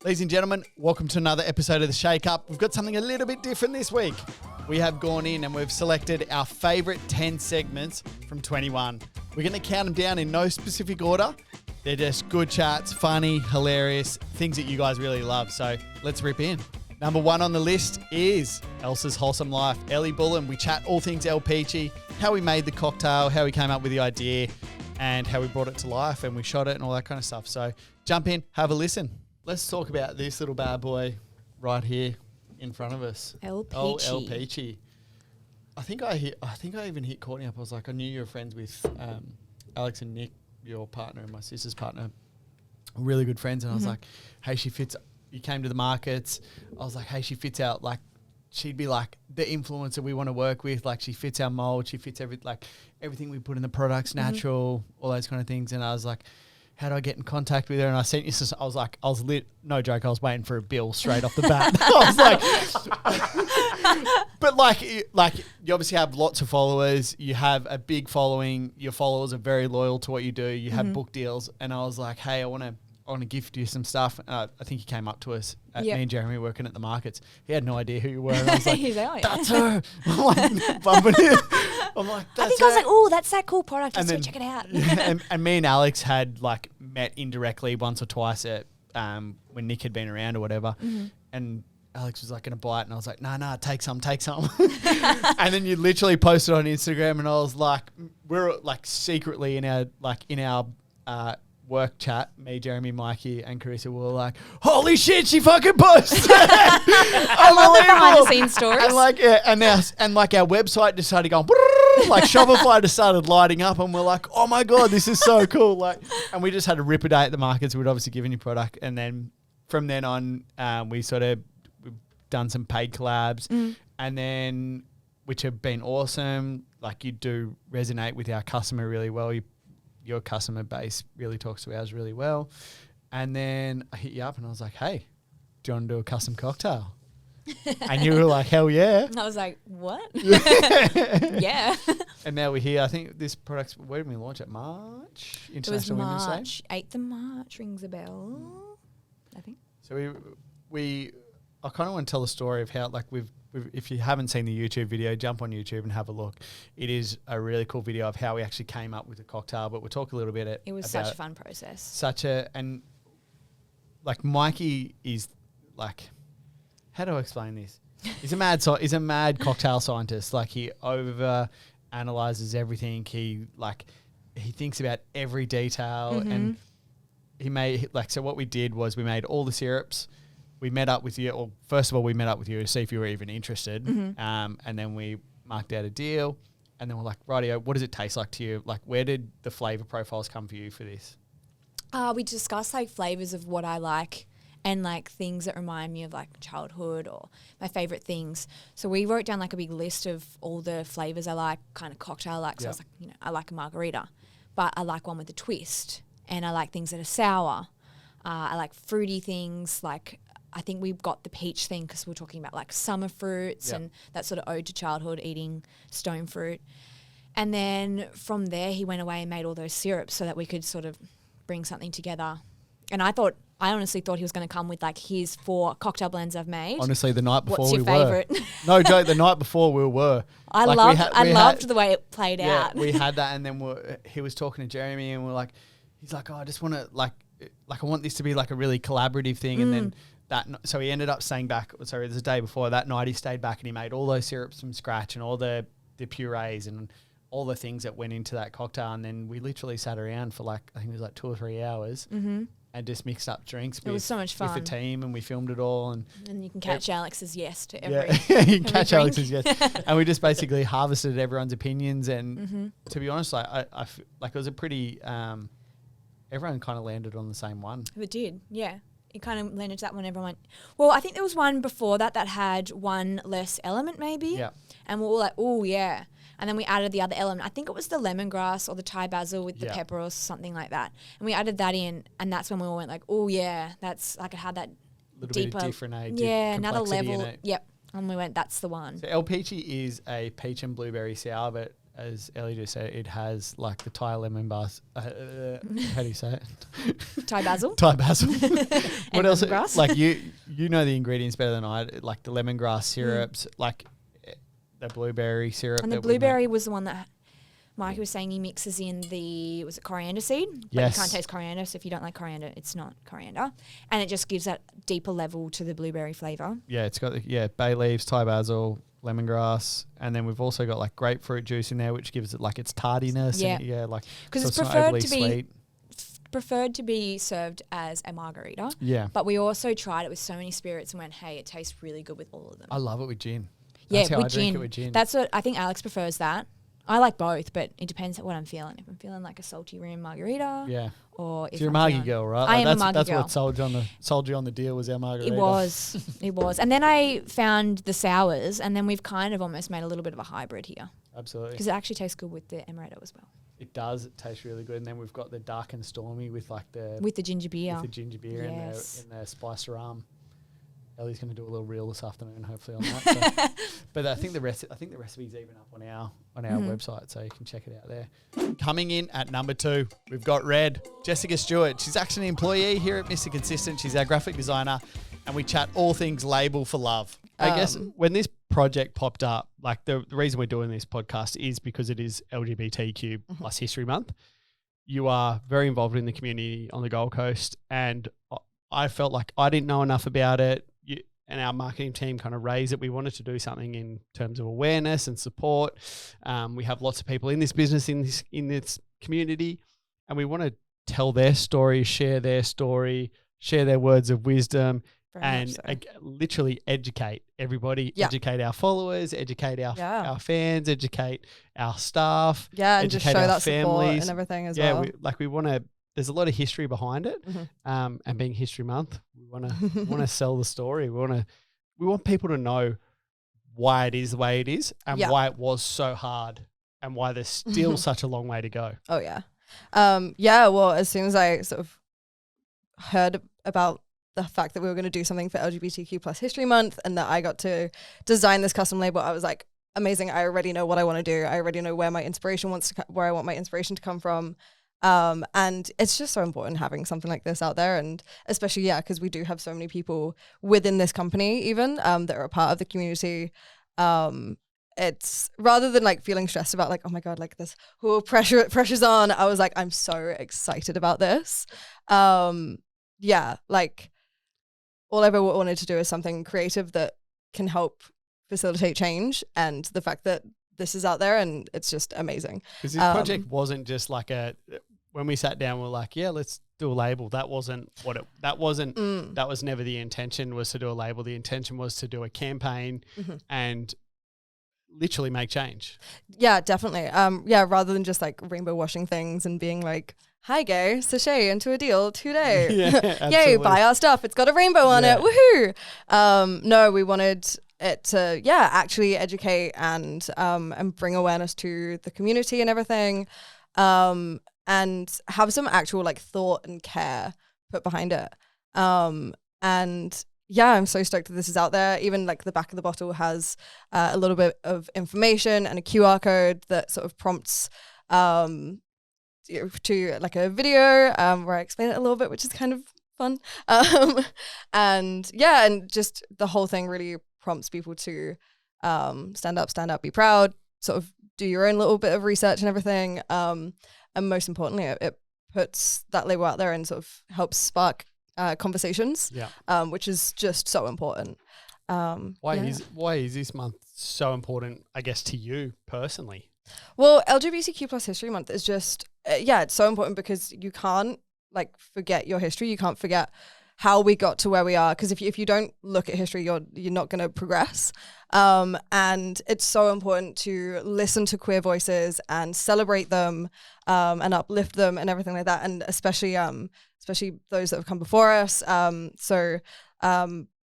Ladies and gentlemen, welcome to another episode of The Shake Up. We've got something a little bit different this week. We have gone in and we've selected our favourite 10 segments from 21. We're going to count them down in no specific order. They're just good chats, funny, hilarious, things that you guys really love. So let's rip in. Number 1 on the list is Elsa's Wholesome Life. Ellie Bullen. We chat all things El Peachy, how we made the cocktail, how we came up with the idea, and how we brought it to life and we shot it and all that kind of stuff. So jump in, have a listen. Let's talk about this little bad boy right here in front of us. El Peachy. Oh, El Peachy. I think I even hit Courtney up. I was like, I knew you were friends with Alex and Nick, your partner and my sister's partner. Really good friends. And I was like, hey, she fits. You came to the markets. I was like, hey, she fits out. Like, she'd be like the influencer we want to work with. Like, she fits our mold. She fits everything we put in the products, natural, all those kind of things. And I was like, how do I get in contact with her? And I sent you some, I was lit, no joke, I was waiting for a bill straight off the bat. I was like, but like you obviously have lots of followers, you have a big following, your followers are very loyal to what you do, you have book deals. And I was like, hey, I want to gift you some stuff. I think he came up to us at me and Jeremy working at the markets. He had no idea who you were. And I was like, that's her. I'm like, bumping it. I'm like, that's I think I was like, oh, that's that cool product. Let's go check it out. and me and Alex had like met indirectly once or twice at when Nick had been around or whatever. And Alex was like going to buy it. And I was like, nah, take some. And then you literally posted on Instagram and I was like, we're like secretly in our work chat, me, Jeremy, Mikey, and Carissa were like, holy shit, she fucking posted. I love the behind the scenes stories. And our website just started going, like Shopify just started lighting up and we're like, oh my God, this is so cool. Like, and we just had a rip a day at the markets. We'd obviously given you product. And then from then on, we've done some paid collabs and then, which have been awesome. Like, you do resonate with our customer really well. Your customer base really talks to ours really well. And then I hit you up and I was like, hey, do you want to do a custom cocktail? And you were like, hell yeah. I was like, what? Yeah. And now we're here. I think this product's, where did we launch it? March? International Women's Day? March. 8th of March rings a bell, I think. So I kind of want to tell the story of how, like, if you haven't seen the YouTube video, jump on YouTube and have a look. It is a really cool video of how we actually came up with the cocktail, but we'll talk a little bit It was such a fun process. And like Mikey is like, how do I explain this? He's a mad cocktail scientist. Like, he over analyzes everything. He thinks about every detail and so what we did was we made all the syrups. We met up with you, or first of all, we met up with you to see if you were even interested. And then we marked out a deal. And then we're like, rightio, what does it taste like to you? Like, where did the flavour profiles come for you for this? We discussed like flavours of what I like and like things that remind me of like childhood or my favourite things. So we wrote down like a big list of all the flavours I like, kind of cocktail I like. So I was like, I like a margarita, but I like one with a twist. And I like things that are sour. I like fruity things, like I think we've got the peach thing because we're talking about like summer fruits and that sort of ode to childhood, eating stone fruit. And then from there, he went away and made all those syrups so that we could sort of bring something together. And I honestly thought he was going to come with like his 4 cocktail blends I've made. Honestly, the night before What's your favourite? No joke, the night before we were. I loved the way it played out. We had that, and then he was talking to Jeremy and he's like, oh, I just want to like I want this to be like a really collaborative thing. And then so he ended up staying back. Sorry, there's a day before that night he stayed back and he made all those syrups from scratch and all the purees and all the things that went into that cocktail. And then we literally sat around for like, I think it was like 2 or 3 hours and just mixed up drinks. It was so much fun. With the team, and we filmed it all. And you can catch Alex's yes to every you can catch drink. Alex's yes. And we just basically harvested everyone's opinions. And to be honest, I like it was a pretty, everyone kind of landed on the same one. It did, yeah. It kind of landed to that one. Everyone went, well, I think there was one before that had one less element maybe. Yeah. And we're all like, oh, yeah. And then we added the other element. I think it was the lemongrass or the Thai basil with the pepper or something like that. And we added that in, and that's when we all went like, oh, yeah, that's like it had that little deeper, bit of different another level. Yep. And we went, that's the one. So El Peachy is a peach and blueberry sour, but as Ellie just said, it has like the Thai lemon bars. How do you say it? Thai basil. Thai basil. What else? Lemongrass. Like you know the ingredients better than I. Like the lemongrass syrups, like the blueberry syrup. And the blueberry was the one that Mike was saying he mixes in was it coriander seed? But Yes. you can't taste coriander, so if you don't like coriander, it's not coriander. And it just gives that deeper level to the blueberry flavour. Yeah, it's got bay leaves, Thai basil, lemongrass, and then we've also got like grapefruit juice in there, which gives it like its tardiness. Yeah. And like Because so it's not preferred overly to be sweet. preferred to be served as a margarita. Yeah, But we also tried it with so many spirits and went, hey, it tastes really good with all of them. I love it with gin. Yeah, That's how with I drink gin. it with gin. That's what I think Alex prefers that. I like both, but it depends on what I'm feeling. If I'm feeling like a salty rum margarita, yeah. or if So you're a I'm Margie feeling- girl, right? I am a that's Margie that's girl. what sold you on the deal was our margarita. It was. And then I found the sours, and then we've kind of almost made a little bit of a hybrid here Absolutely. because it actually tastes good with the amaretto as well, It does. It tastes really good. And then we've got the dark and stormy with like with the ginger beer. with the ginger beer Yes. and the spice rum. Ellie's going to do a little reel this afternoon, hopefully on that. So. But I think the recipe's even up on our website, so you can check it out there. Coming in at number 2, we've got Red, Jessica Stewart. She's actually an employee here at Mr. Consistent. She's our graphic designer, and we chat all things label for love. I guess when this project popped up, like the reason we're doing this podcast is because it is LGBTQ plus History Month. You are very involved in the community on the Gold Coast, and I felt like I didn't know enough about it. And our marketing team kind of raised it. We wanted to do something in terms of awareness and support. We have lots of people in this business, in this community, and we want to tell their story, share their words of wisdom, Very and much so. literally educate everybody, Yeah. educate our followers, educate our fans, educate our staff. Yeah, and just show educate our that support families. and everything as Yeah, well. we want to. There's a lot of history behind it, Mhm. and being History Month, we want to sell the story. We want people to know why it is the way it is, and Yeah. why it was so hard, and why there's still such a long way to go. Oh yeah. Yeah, well, as soon as I sort of heard about the fact that we were going to do something for LGBTQ plus History Month and that I got to design this custom label, I was like, amazing. I already know what I want to do. I already know where my inspiration where I want my inspiration to come from. And it's just so important having something like this out there. And especially, because we do have so many people within this company even that are a part of the community. It's rather than like feeling stressed about like, oh my God, like this whole pressure's on. I was like, I'm so excited about this. Like all I ever wanted to do is something creative that can help facilitate change. And the fact that this is out there and it's just amazing. Because this project wasn't just like when we sat down, we're like, yeah, let's do a label. That was never the intention, was to do a label. The intention was to do a campaign and literally make change. Yeah, definitely. Rather than just like rainbow washing things and being like, hi gay, sachet into a deal today. Yeah, Yay, absolutely. buy our stuff. It's got a rainbow on it. Woohoo. No, we wanted it to actually educate and bring awareness to the community and everything. And have some actual like thought and care put behind it. And yeah, I'm so stoked that this is out there. Even like the back of the bottle has a little bit of information and a QR code that sort of prompts to like a video where I explain it a little bit, which is kind of fun. And just the whole thing really prompts people to stand up, be proud, sort of do your own little bit of research and everything. And most importantly, it puts that label out there and sort of helps spark conversations, which is just so important. Why is this month so important, I guess, to you personally? Well, LGBTQ plus History Month is just, it's so important because you can't like forget your history. You can't forget how we got to where we are. Because if you don't look at history, you're not going to progress. And it's so important to listen to queer voices and celebrate them and uplift them and everything like that. And especially those that have come before us.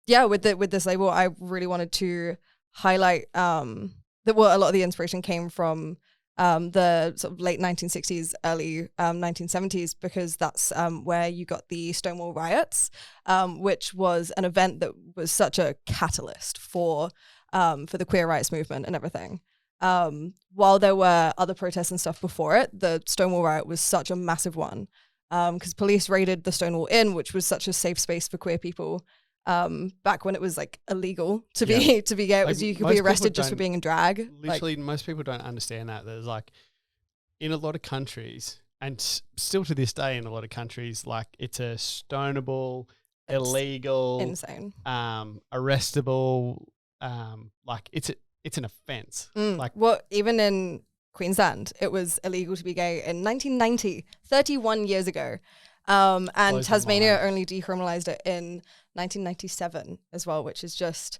With this label, I really wanted to highlight that a lot of the inspiration came from the sort of late 1960s, early 1970s, because that's where you got the Stonewall riots, which was an event that was such a catalyst for the queer rights movement and everything. while there were other protests and stuff before it, the Stonewall riot was such a massive one because police raided the Stonewall Inn, which was such a safe space for queer people. Back when it was like illegal to be gay, it was you could be arrested just for being in drag. Literally, most people don't understand that. There's like in a lot of countries, and still to this day in a lot of countries, like it's a stonable, illegal, insane, arrestable, like it's an offense. Like even in Queensland, it was illegal to be gay in 1990, 31 years ago. And Tasmania only decriminalized it in 1997 as well, which is just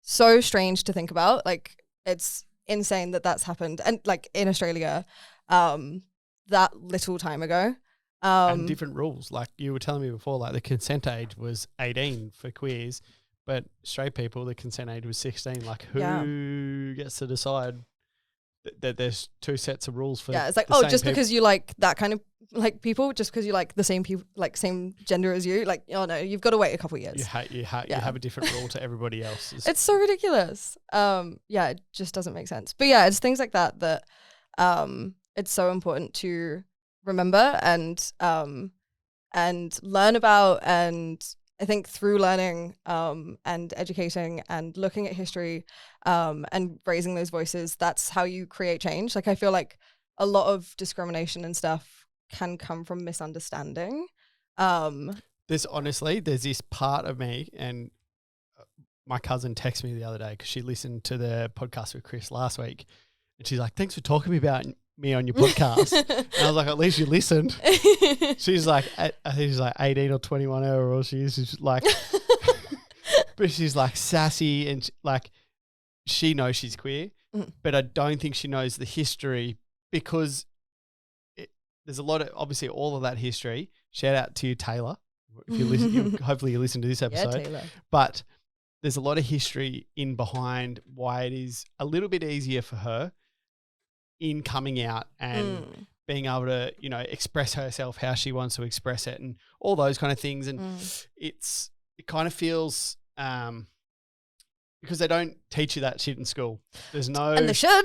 so strange to think about. Like, it's insane that that's happened. And like in Australia, that little time ago. And different rules. Like you were telling me before, like the consent age was 18 for queers, but straight people, the consent age was 16. Like who gets to decide that there's two sets of rules for it's like, just because you like that kind of like people, just because you like the same people, like same gender as you, like, oh no, you've got to wait a couple of years. You have a different rule to everybody else. It's so ridiculous. It just doesn't make sense. But yeah, it's things like that it's so important to remember and learn about. And I think through learning and educating and looking at history and raising those voices, that's how you create change. Like I feel like a lot of discrimination and stuff can come from misunderstanding. There's this part of me, and my cousin texted me the other day because she listened to the podcast with Chris last week, and she's like, "Thanks for talking about me on your podcast." And I was like, "At least you listened." She's like, I think she's like 18 or 21 or she's like, but she's like sassy and like she knows she's queer, but I don't think she knows the history because there's a lot of, obviously all of that history. Shout out to you, Taylor. If you listen, hopefully you listen to this episode. Yeah, Taylor. But there's a lot of history in behind why it is a little bit easier for her in coming out and being able to, express herself how she wants to express it and all those kind of things. And it kind of feels because they don't teach you that shit in school. There's no, and they should.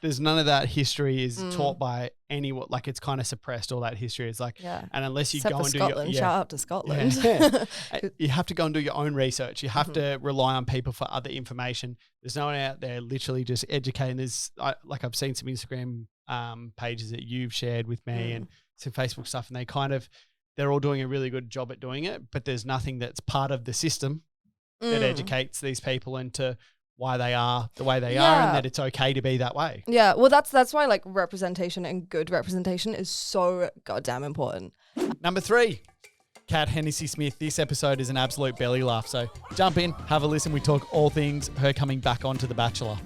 There's none of that history is taught by anyone. Like it's kind of suppressed. All that history is like, and unless you Except go for and Scotland, do your, shout out to Scotland. You have to go and do your own research. You have to rely on people for other information. There's no one out there literally just educating. Like I've seen some Instagram pages that you've shared with me and some Facebook stuff, and they're all doing a really good job at doing it. But there's nothing that's part of the system that educates these people into why they are the way they are and that it's okay to be that way. Yeah, well, that's why like representation and good representation is so goddamn important. Number 3, Kat Hennessy Smith. This episode is an absolute belly laugh. So jump in, have a listen. We talk all things her coming back onto The Bachelor.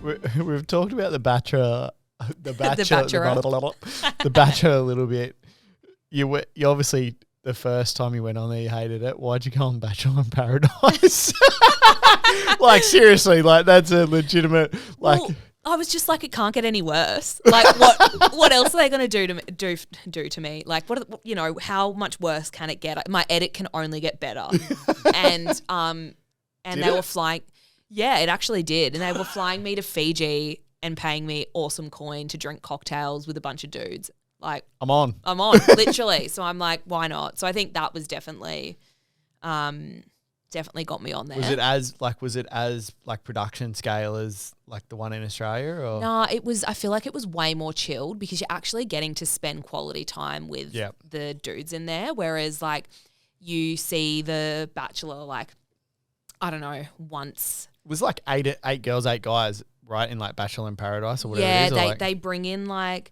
We've talked about The Bachelor, The Bachelor a little bit. You obviously, the first time you went on there, you hated it. Why'd you go on Bachelor in Paradise? Like, seriously, like, that's a legitimate, like... Well, I was just like, it can't get any worse. Like, what else are they going to do to me? Like, how much worse can it get? My edit can only get better. And they were flying... Yeah, it actually did. And they were flying me to Fiji and paying me awesome coin to drink cocktails with a bunch of dudes. Like, I'm on, literally. So I'm like, why not? So I think that was definitely got me on there. Was it as production scale as like the one in Australia, or? No, I feel like it was way more chilled because you're actually getting to spend quality time with the dudes in there. Whereas like you see The Bachelor, like, I don't know, once. It was like eight girls, 8 guys, right? In like Bachelor in Paradise or whatever it is. Yeah, they bring in like,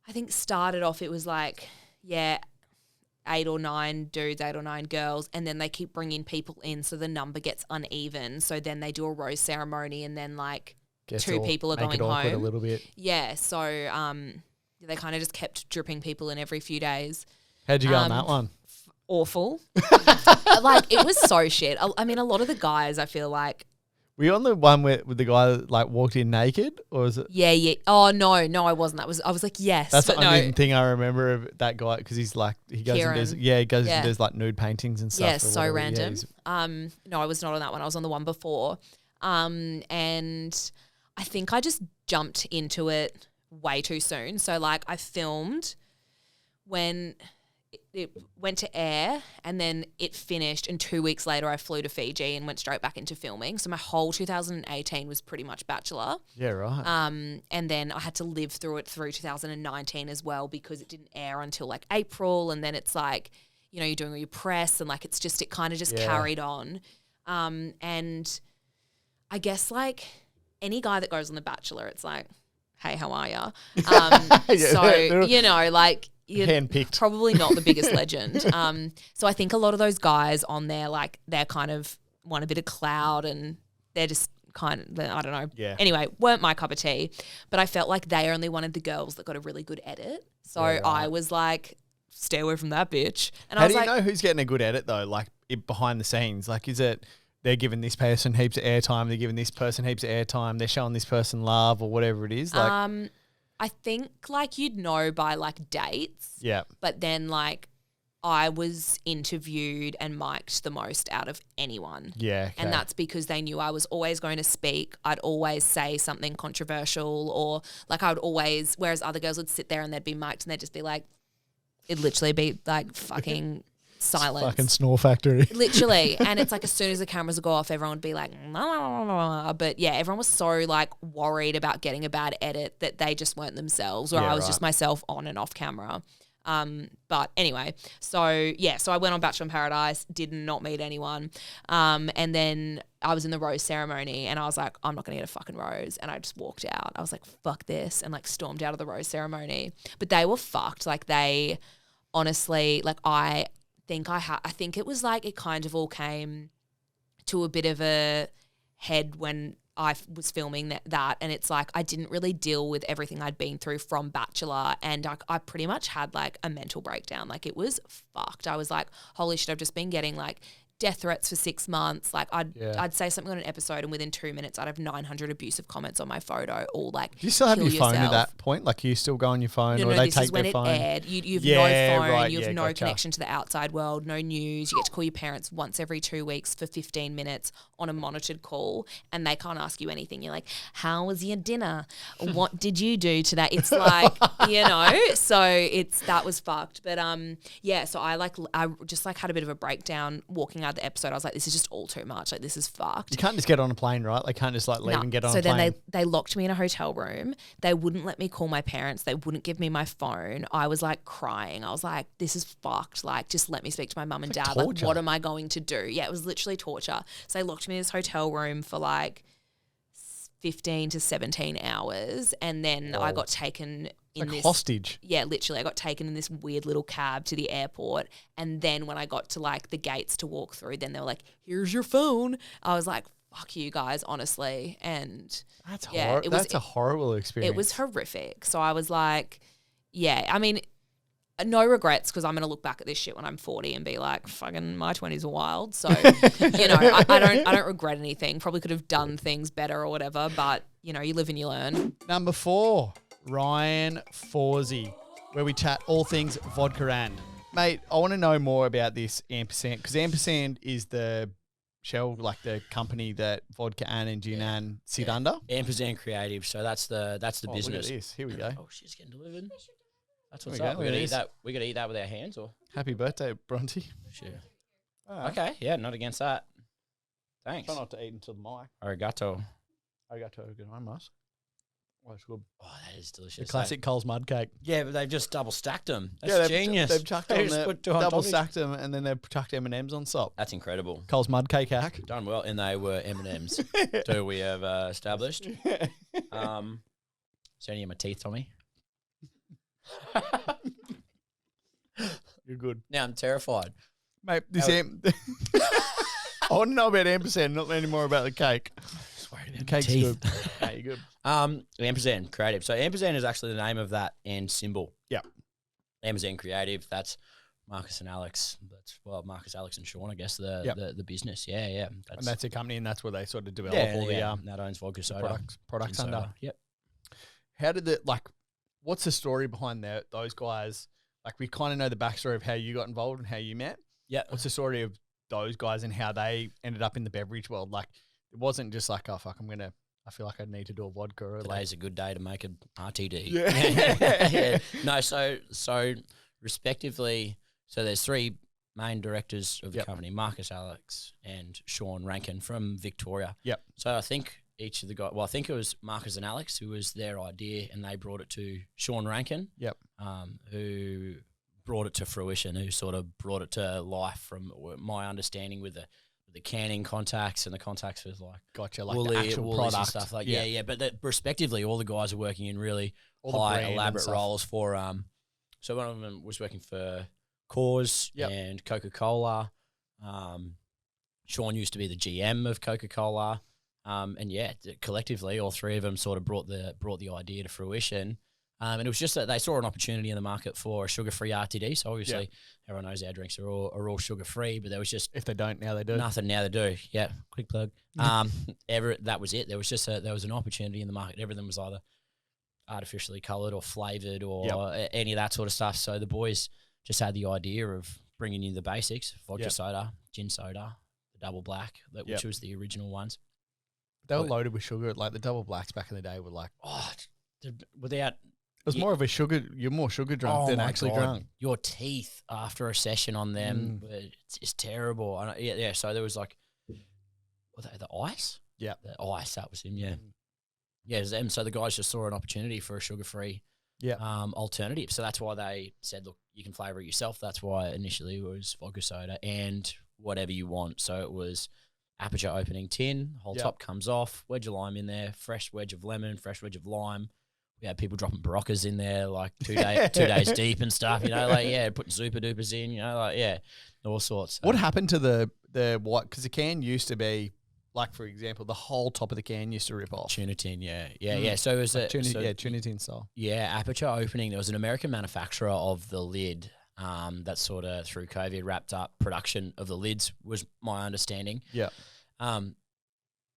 I think started off it was like, 8 or 9 dudes, 8 or 9 girls, and then they keep bringing people in so the number gets uneven. So then they do a rose ceremony and then like Gets 2 people are make going it awkward home. a little bit. Yeah, so they kind of just kept dripping people in every few days. How'd you go on that one? Awful. Like, it was so shit. I mean, a lot of the guys, I feel like. Were you on the one with the guy that like walked in naked, or is it? Yeah. Oh no, I wasn't. I was like, yes. That's but the only thing I remember of that guy, because he's like he goes Kieran. and does like nude paintings and stuff. Yeah, or so whatever. random. Yeah, No, I was not on that one. I was on the one before. And I think I just jumped into it way too soon. So like I filmed when it went to air and then it finished, and 2 weeks later I flew to Fiji and went straight back into filming. So my whole 2018 was pretty much Bachelor. Yeah, right. And then I had to live through it through 2019 as well because it didn't air until like April, and then it's like, you know, you're doing all your press and like it kind of just carried on. And I guess like any guy that goes on The Bachelor, it's like, hey, how are ya? So, you know, like you're handpicked. probably not the biggest legend. So I think a lot of those guys on there, like they're kind of want a bit of clout and they're just kind of, I don't know. Yeah. Anyway, weren't my cup of tea, but I felt like they only wanted the girls that got a really good edit. So Yeah, right. I was like, stay away from that bitch. And How I was do you like, know who's getting a good edit though? Like behind the scenes, like is it they're giving this person heaps of airtime, they're giving this person heaps of airtime, they're showing this person love or whatever it is? Like, I think like you'd know by like dates. yeah, But then like I was interviewed and mic'd the most out of anyone. yeah, okay. And that's because they knew I was always going to speak. I'd always say something controversial, or like I would always, whereas other girls would sit there and they'd be mic'd and they'd just be like, it'd literally be like fucking silence. fucking snore factory. Literally. And it's like as soon as the cameras would go off, everyone would be like, nah. But yeah, everyone was so like worried about getting a bad edit that they just weren't themselves, or Yeah, I was right. just myself on and off camera. But anyway, so I went on Bachelor in Paradise, did not meet anyone. And then I was in the rose ceremony and I was like, I'm not going to get a fucking rose. And I just walked out. I was like, fuck this. And like stormed out of the rose ceremony. But they were fucked. Like they honestly, like I think it was like it kind of all came to a bit of a head when I was filming that, and it's like I didn't really deal with everything I'd been through from Bachelor, and I pretty much had like a mental breakdown. Like it was fucked. I was like, holy shit, I've just been getting like death threats for 6 months. Like I'd say something on an episode and within 2 minutes I'd have 900 abusive comments on my photo, or like, Do you still have kill your phone at yourself. that point? Like you still go on your phone, No, or they this take is when their it phone? aired. You've Yeah, no phone, right, you have yeah, no gotcha. connection to the outside world, no news. You get to call your parents once every 2 weeks for 15 minutes on a monitored call, and they can't ask you anything. You're like, how was your dinner? What did you do today? It's like, you know, so that was fucked. But so I just like had a bit of a breakdown walking out of the episode. I was like, this is just all too much. Like this is fucked. You can't just get on a plane, right? They can't just like leave No. and get on so a plane. then they locked me in a hotel room. They wouldn't let me call my parents. They wouldn't give me my phone. I was like crying. I was like, this is fucked. Like, just let me speak to my mum and dad. Like, torture. what am I going to do? Yeah, it was literally torture. So they locked me in this hotel room for like 15 to 17 hours. And then I got taken in like this hostage. Yeah, literally. I got taken in this weird little cab to the airport. And then when I got to like the gates to walk through, then they were like, here's your phone. I was like, fuck you guys, honestly. And That's yeah, that's a horrible experience. it was horrific. So I was like, yeah, I mean, no regrets, because I'm going to look back at this shit when I'm 40 and be like, fucking my 20s were wild. So, you know, I don't regret anything. Probably could have done things better or whatever, but, you know, you live and you learn. Number 4, Ryan Forsey, where we chat all things vodka and. Mate, I want to know more about this Ampersand, because Ampersand is the shell, like the company that Vodka Ann and Gin Ann sit under. Ampersand Creative. So that's the Oh, business. Look at this. Here we go. Oh, shit's getting delivered. That's There what's we go. up. Look We're at gonna eat this. that. We're gonna eat that with our hands, or Happy birthday, Bronte. sure. Alright. Okay, yeah, not against that. Thanks. Try not to eat until the mic. Arigato. Arigato gozaimasu. Oh, it's good. Oh, that is The delicious. classic Coles mud cake. Yeah, but they've just double stacked them. That's they've genius. They've chucked They on just the put two on double top of each- stacked them, and then they've chucked M&Ms on top. That's incredible. Coles mud cake hack. Done well, and they were M&Ms. So we have established. Is there any in my teeth, Tommy? You're good. Now I'm terrified. Mate, this Oh. I want to know about Ampersand, not any more about the cake. Just worried The about cake's my teeth. good. Yeah, you're good. Ampersand Creative. So Ampersand is actually the name of that and symbol. Yeah. Ampersand Creative. That's Marcus and Alex. Marcus, Alex, and Sean. I guess the business. Yeah, yeah. And that's a company, and that's where they sort of develop yeah, all the that owns vodka soda. products Gin under. soda. Yep. How did what's the story behind those guys? Like, we kind of know the backstory of how you got involved and how you met. Yeah. What's the story of those guys and how they ended up in the beverage world? Like, it wasn't just like, oh, fuck, I'm going to I feel like I need to do a vodka. Or Today's a good day to make an RTD. Yeah. Yeah. No, so respectively, so there's three main directors of the Yep. company, Marcus Alex and Sean Rankin from Victoria. Yep. So I think each of the guys, well, I think it was Marcus and Alex who was their idea, and they brought it to Sean Rankin, Yep. who brought it to fruition, who sort of brought it to life from my understanding with the canning contacts and the contacts with like Gotcha. Like Woolly, the actual Woolies product. and stuff like yeah. But respectively, all the guys are working in really All the high brand and elaborate stuff. roles for So one of them was working for Coors Yep. and Coca-Cola. Sean used to be the GM of Coca-Cola. And yeah, collectively, all three of them sort of brought the idea to fruition. And it was just that they saw an opportunity in the market for a sugar-free RTD. So obviously, everyone knows our drinks are all sugar-free, but there was just If they don't, now they do. nothing. Now they do. Yeah, quick plug. That was it. There was just there was an opportunity in the market. Everything was either artificially coloured or flavoured or any of that sort of stuff. So the boys just had the idea of bringing in the basics: vodka soda, gin soda, the double black, which was the original ones. They were loaded with sugar. Like the double blacks back in the day were like, Without it was more of a sugar. You're more sugar drunk than my actually God, drunk. Your teeth after a session on them, it's terrible. So there was like, the ice. Yeah, the ice. That was him. Yeah, yeah. It was them. So the guys just saw an opportunity for a sugar-free, alternative. So that's why they said, look, you can flavour it yourself. That's why initially it was vodka soda and whatever you want. So it was aperture opening tin, whole top comes off, wedge of lime in there, fresh wedge of lemon, fresh wedge of lime. We had people dropping Baroccas in there like 2 days deep and stuff, putting super dupers in, all sorts. What happened to the white? Because the can used to be, like for example, the whole top of the can used to rip off. Tuna tin, yeah. So it was tuna tin style. Yeah, aperture opening. There was an American manufacturer of the lid that sort of through COVID wrapped up production of the lids, was my understanding. Yeah.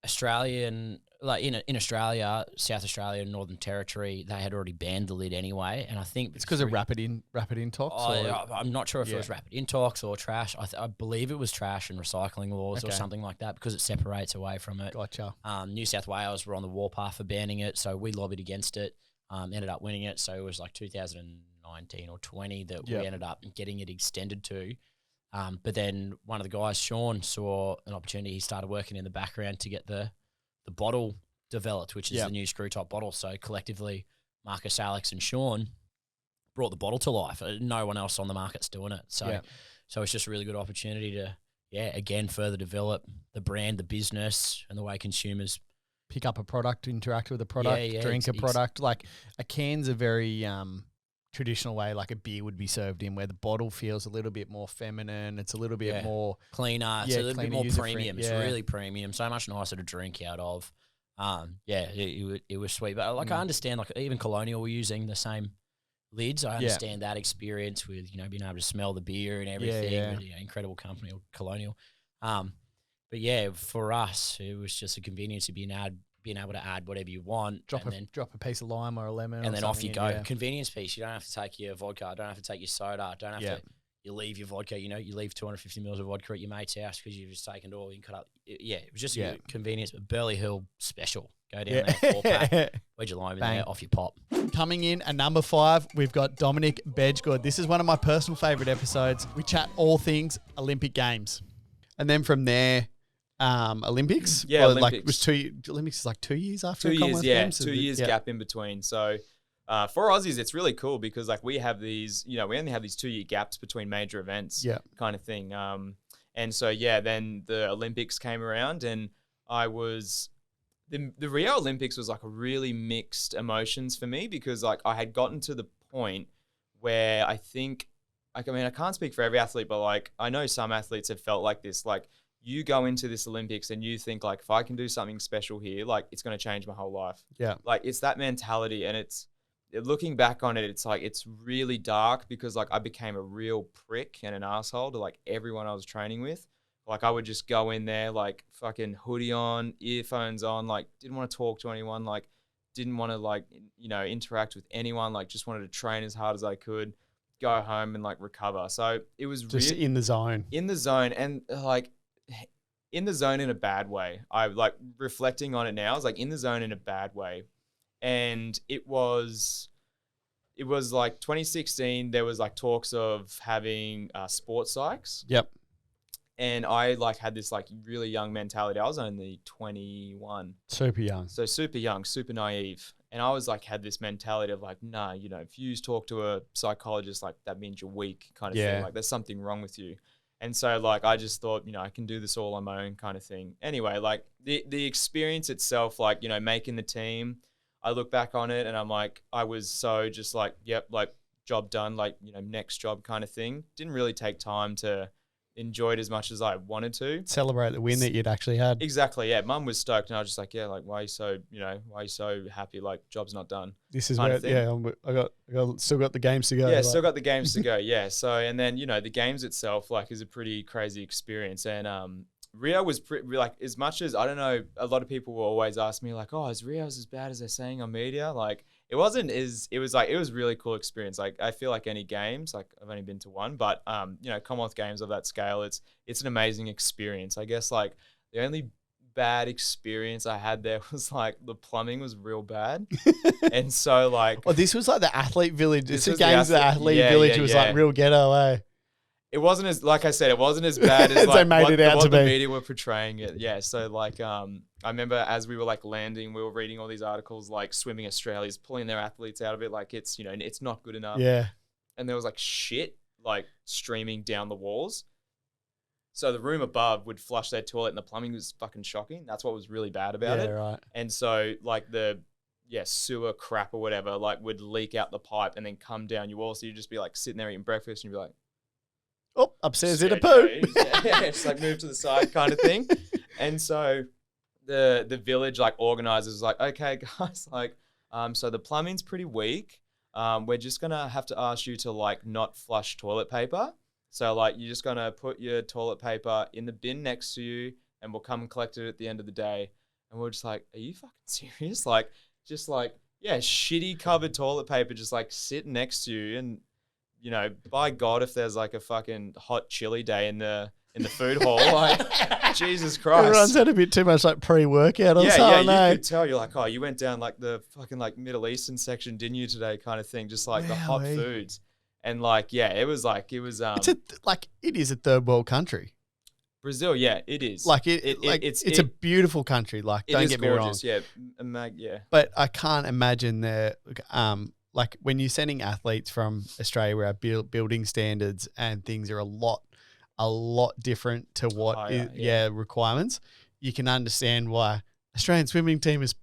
Australian, like in Australia, South Australia, Northern Territory, they had already banned the lid anyway, and I think It's because of rapid intox. I'm not sure if it was rapid intox or trash. I believe it was trash and recycling laws or something like that, because it separates away from it. Gotcha. New South Wales were on the warpath for banning it, so we lobbied against it. Ended up winning it, so it was like 2019 or 20 that we ended up getting it extended to. But then one of the guys, Sean, saw an opportunity. He started working in the background to get the bottle developed, which is the new screw top bottle. So collectively, Marcus, Alex, and Sean brought the bottle to life. No one else on the market's doing it. So it's just a really good opportunity to, again, further develop the brand, the business, and the way consumers pick up a product, interact with a product, drink a product. Like a can's a very traditional way, like a beer would be served in, where the bottle feels a little bit more feminine. It's a little bit more cleaner. It's a little bit more premium. It's Yeah. really premium. So much nicer to drink out of. It was sweet. But like I understand, like even Colonial were using the same lids. I understand that experience with being able to smell the beer and everything. Yeah. With, incredible company, Colonial. But yeah, for us, it was just a convenience of being able to add whatever you want. drop a piece of lime or a lemon, and or then off you something go. in, yeah. Convenience piece. You don't have to take your vodka. Don't have to take your soda. Don't have to. You leave your vodka. You leave 250 mils of vodka at your mate's house because you've just taken it all. You can cut up. It was just a convenience. But Burley Hill special. Go down there, 4-pack. Wedge your lime in there. Off you pop. Coming in at number 5, we've got Dominic Bedgood. This is one of my personal favourite episodes. We chat all things Olympic Games, and then from there, Olympics. Yeah, Olympics. Olympics. It was Olympics is like 2 years after 2 years, Commonwealth yeah, Games? 2 years gap in between. So for Aussies, it's really cool because like we have these, we only have these 2 year gaps between major events, kind of thing. And so then the Olympics came around, and I was the Rio Olympics was like a really mixed emotions for me because like I had gotten to the point where I think, like, I mean, I can't speak for every athlete, but like I know some athletes have felt like this, like. You go into this Olympics and you think like, if I can do something special here, like it's going to change my whole life. Yeah. Like it's that mentality, and looking back on it, it's like, it's really dark because like I became a real prick and an asshole to like everyone I was training with. Like I would just go in there, like fucking hoodie on, earphones on, like didn't want to talk to anyone, like didn't want to like, interact with anyone, like just wanted to train as hard as I could, go home and like recover. So it was just in the zone. And like, in the zone in a bad way. I like reflecting on it now. I was like in the zone in a bad way. And it was like 2016. There was like talks of having sports psychs. Yep. And I like had this like really young mentality. I was only 21. Super young. So super young, super naive. And I was like, had this mentality of like, nah, you know, if you talk to a psychologist, like that means you're weak kind of thing. Like there's something wrong with you. And so like, I just thought, you know, I can do this all on my own kind of thing. Anyway, like the experience itself, like, you know, making the team, I look back on it and I'm like, I was so just like, yep, like job done, like, you know, next job kind of thing. Didn't really take time to enjoy it as much as I wanted to. Celebrate the win that you'd actually had. Exactly, yeah. Mum was stoked and I was just like, yeah, like why are you so happy? Like job's not done. This is where, I got still got the games to go. Yeah, still got the games to go. Yeah. So, and then, you know, the games itself like is a pretty crazy experience. And Rio was like, as much as, I don't know, a lot of people will always ask me like, oh, is Rio's as bad as they're saying on media? Like, it wasn't as, it was a really cool experience. Like, I feel like any games, like I've only been to one, but, you know, Commonwealth Games of that scale, it's an amazing experience. I guess like the only bad experience I had there was like the plumbing was real bad. And so like. Well, this was like the athlete village. This the was games, the athlete village was like real ghetto, eh? It wasn't as, like I said, it wasn't as bad as like they made it out what to the be. media were portraying it. Yeah. So like, I remember as we were like landing, we were reading all these articles like Swimming Australia's pulling their athletes out of it. Like it's, you know, it's not good enough. Yeah. And there was like shit like streaming down the walls. So the room above would flush their toilet and the plumbing was fucking shocking. That's what was really bad about it. Yeah, right. And so like the sewer crap or whatever, like would leak out the pipe and then come down your wall. So you'd just be like sitting there eating breakfast and you'd be like, oh, upstairs in a poo. Yeah, just like move to the side kind of thing. And so the village like organizers was like, okay guys, like, so the plumbing's pretty weak. We're just gonna have to ask you to like not flush toilet paper. So like you're just gonna put your toilet paper in the bin next to you and we'll come and collect it at the end of the day. And we're just like, are you fucking serious? Like, just like, yeah, shitty covered toilet paper just like sitting next to you. And you know, by God, if there's like a fucking hot chili day in the food hall, like Jesus Christ, Everyone's had a bit too much like pre-workout or something. Yeah, you could tell. You're like, oh, you went down like the fucking like Middle Eastern section, didn't you today? Kind of thing, just like the hot foods, and like it was. It is a third world country. Brazil, yeah, it is. Like it's a beautiful country. Like don't get me wrong. Yeah, But I can't imagine like when you're sending athletes from Australia where our building standards and things are a lot different to what requirements, you can understand why Australian swimming team is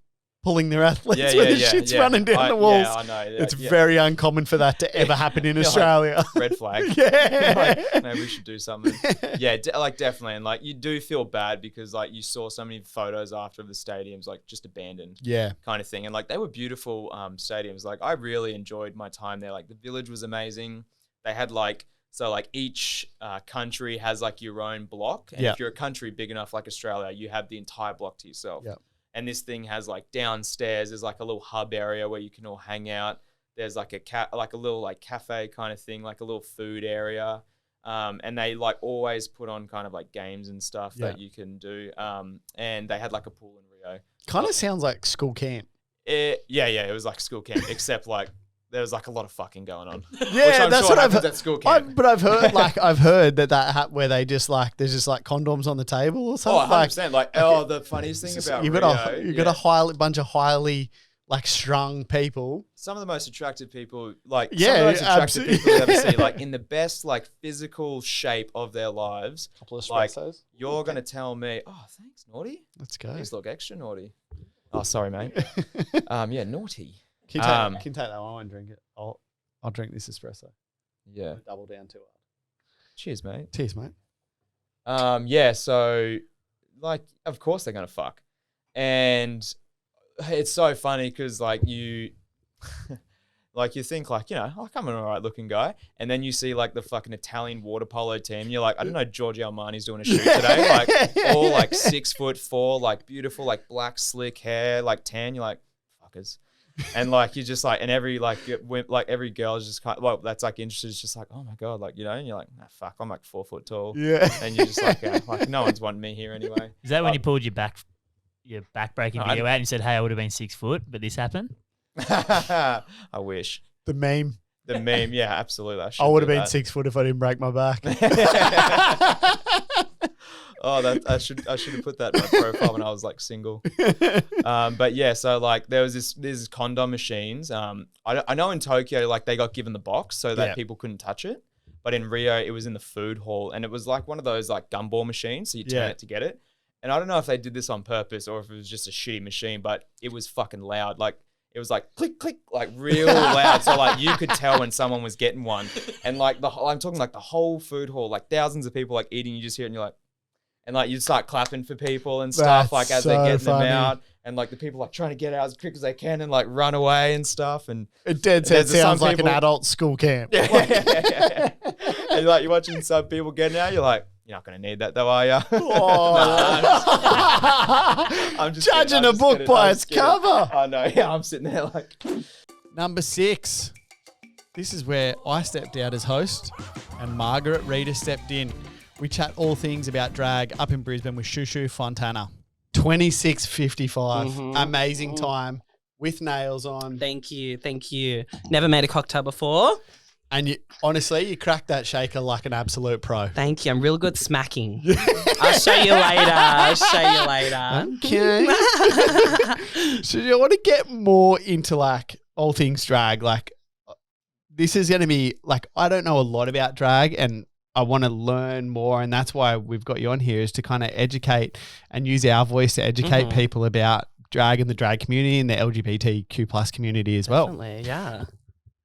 pulling their athletes when the shit's running down the walls. Yeah, I know. It's very uncommon for that to ever happen in Australia. Like, red flag. Like, maybe we should do something. Yeah, like definitely. And like you do feel bad because like you saw so many photos after of the stadiums like just abandoned. Yeah. Kind of thing. And like they were beautiful stadiums. Like I really enjoyed my time there. Like the village was amazing. They had like, so like each country has like your own block. And if you're a country big enough like Australia, you have the entire block to yourself. Yeah. And this thing has like downstairs, there's like a little hub area where you can all hang out. There's like a little like cafe kind of thing, like a little food area. And they like always put on kind of like games and stuff that you can do. And they had like a pool in Rio. Kind of sounds like school camp. It was like school camp, except like there was like a lot of fucking going on. Yeah, that's what I've heard at school camp. But I've heard that where they just like there's just like condoms on the table or something. Oh, 100%. Like the funniest thing about you've got a bunch of highly like strung people. Some of the most attractive people, like some of the most attractive people you ever see, like in the best like physical shape of their lives. Couple of like espressos. You're gonna tell me, oh, thanks, naughty. Let's go. These look extra naughty. Oh, sorry, mate. Naughty. Can you take that one and drink it? I'll drink this espresso. Yeah. Double down too hard. Cheers, mate. Cheers, mate. So like of course they're gonna fuck. And it's so funny because like you like you think like, you know, like I'm an alright looking guy. And then you see like the fucking Italian water polo team. And you're like, I don't know, Giorgio Armani's doing a shoot today. Like all like 6'4", like beautiful, like black slick hair, like tan. You're like, fuckers. And like you're just like, and every every girl is just kind of, well, that's like interested. It's just like, oh my god, like, you know, and you're like, nah, fuck, I'm like 4 foot tall. Yeah. And you're just like no one's wanting me here anyway. Is that when you pulled your back-breaking video out and you said, hey, I would have been 6 foot, but this happened? I wish. The meme. The meme, yeah, absolutely. I would have been 6 foot if I didn't break my back. I should have put that in my profile when I was like single. But yeah, so like there's condom machines. I know in Tokyo like they got given the box so that people couldn't touch it. But in Rio it was in the food hall and it was like one of those like gumball machines, so you turn it to get it. And I don't know if they did this on purpose or if it was just a shitty machine, but it was fucking loud. Like it was like click, click, like real loud. So like you could tell when someone was getting one. And like I'm talking like the whole food hall, like thousands of people like eating, you just hear it and you're like, and like you start clapping for people and stuff. That's like as they're getting them out. And like the people like trying to get out as quick as they can and like run away and stuff. And it dead set sounds like an adult school camp. Yeah. And like you're watching some people getting out, you're like, you're not going to need that though, are you? I'm just judging a book by its cover. I know. Yeah, I'm sitting there like. Number 6. This is where I stepped out as host and Margaret Reeder stepped in. We chat all things about drag up in Brisbane with Shushu Fontana. 26.55. Amazing time with nails on. Thank you. Never made a cocktail before. And you honestly cracked that shaker like an absolute pro. Thank you. I'm real good smacking. I'll show you later. Okay. So I want to get more into like all things drag. Like this is going to be like, I don't know a lot about drag and I want to learn more. And that's why we've got you on here, is to kind of educate and use our voice to educate people about drag and the drag community and the LGBTQ plus community as well. Definitely, yeah.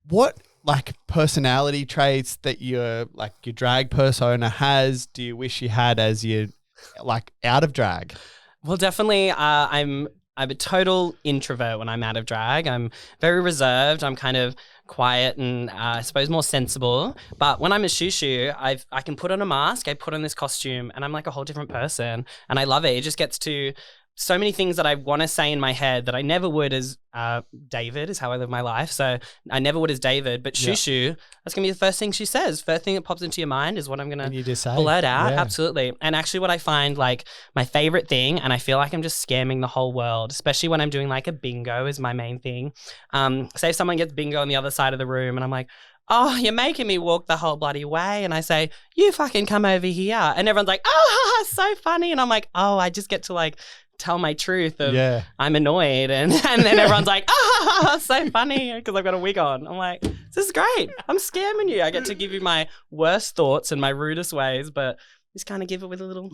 What like personality traits that your drag persona has do you wish you had as you like out of drag? Well, definitely I'm a total introvert when I'm out of drag. I'm very reserved. I'm kind of quiet and I suppose more sensible. But when I'm a Shushu, I can put on a mask, I put on this costume and I'm like a whole different person. And I love it. It just gets to so many things that I want to say in my head that I never would as David, is how I live my life. So I never would as David, but Shushu, that's going to be the first thing she says. First thing that pops into your mind is what I'm going to blurt out. Yeah. Absolutely. And actually what I find like my favorite thing, and I feel like I'm just scamming the whole world, especially when I'm doing like a bingo is my main thing. Say if someone gets bingo on the other side of the room and I'm like, oh, you're making me walk the whole bloody way. And I say, you fucking come over here. And everyone's like, oh, so funny. And I'm like, oh, I just get to like tell my truth of I'm annoyed. And then everyone's like, ah, so funny because I've got a wig on. I'm like, this is great. I'm scamming you. I get to give you my worst thoughts and my rudest ways, but just kind of give it with a little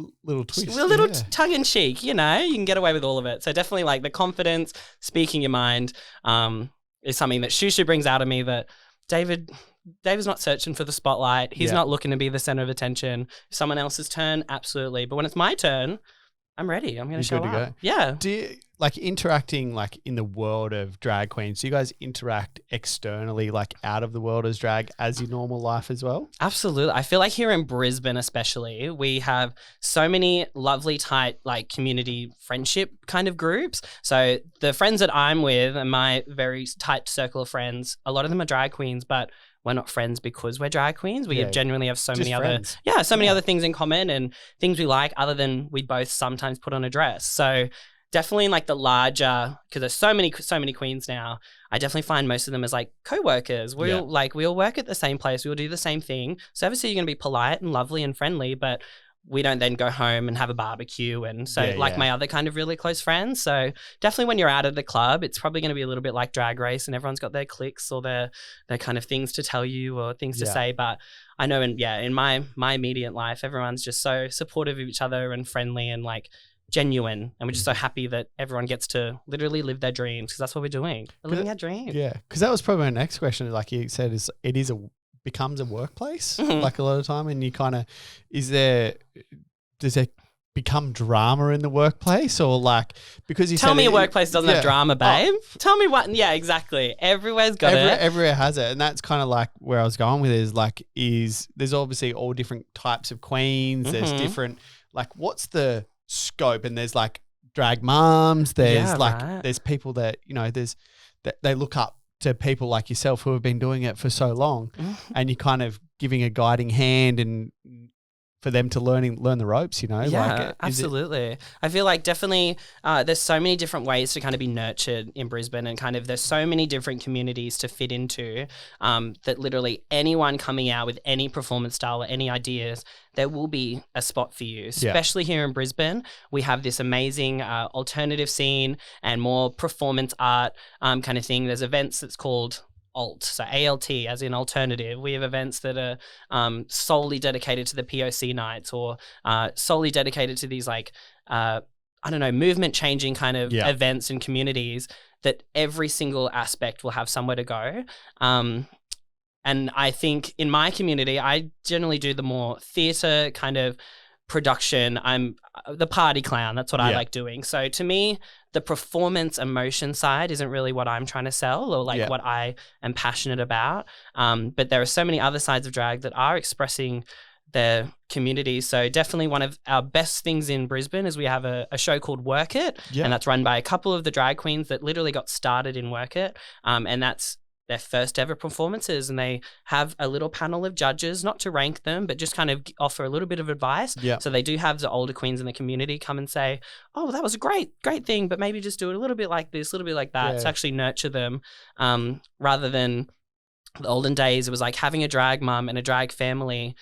twist. A little tongue in cheek, you know, you can get away with all of it. So definitely like the confidence, speaking your mind is something that Shushu brings out of me that David's not searching for the spotlight. He's not looking to be the center of attention. Someone else's turn, absolutely. But when it's my turn, I'm ready. I'm going to show up. Go. Yeah. Do you like interacting like in the world of drag queens? Do you guys interact externally, like out of the world as drag, as your normal life as well? Absolutely. I feel like here in Brisbane, especially, we have so many lovely, tight, like community friendship kind of groups. So the friends that I'm with and my very tight circle of friends, a lot of them are drag queens, but we're not friends because we're drag queens. We genuinely have so many friends. other things in common and things we like other than we both sometimes put on a dress. So definitely in like the larger, because there's so many queens now, I definitely find most of them as like co-workers. We all work at the same place. We all do the same thing. So obviously you're going to be polite and lovely and friendly, but we don't then go home and have a barbecue. And so my other kind of really close friends. So definitely when you're out of the club, it's probably going to be a little bit like Drag Race and everyone's got their cliques or their kind of things to tell you or things to say. But I know in my immediate life, everyone's just so supportive of each other and friendly and like genuine. And we're just so happy that everyone gets to literally live their dreams because that's what we're doing. We're living our dream. Yeah. Because that was probably my next question. Like you said, becomes a workplace like a lot of time, and you kind of does there become drama in the workplace, or like because you tell me a workplace doesn't have drama, babe. Tell me what? Yeah, exactly. Everywhere's got it. Everywhere has it, and that's kind of like where I was going with it. Is there's obviously all different types of queens. There's different like what's the scope, and there's like drag moms. There's there's people that there's they look up to people like yourself who have been doing it for so long, and you're kind of giving a guiding hand and for them to learn the ropes, you know? Yeah, absolutely. I feel like definitely there's so many different ways to kind of be nurtured in Brisbane, and kind of there's so many different communities to fit into that literally anyone coming out with any performance style or any ideas, there will be a spot for you, especially here in Brisbane. We have this amazing alternative scene and more performance art kind of thing. There's events that's called alt, so ALT as in alternative. We have events that are solely dedicated to the POC nights, or solely dedicated to these like movement changing kind of events and communities, that every single aspect will have somewhere to go. And I think in my community, I generally do the more theatre kind of production. I'm the party clown. That's what I like doing. So to me, the performance emotion side isn't really what I'm trying to sell, or like what I am passionate about. But there are so many other sides of drag that are expressing their community. So definitely one of our best things in Brisbane is we have a show called Work It, and that's run by a couple of the drag queens that literally got started in Work It. And that's their first ever performances, and they have a little panel of judges, not to rank them, but just kind of offer a little bit of advice. So they do have the older queens in the community come and say, oh, that was a great thing, but maybe just do it a little bit like this, a little bit like that, to actually nurture them, rather than the olden days. It was like having a drag mum and a drag family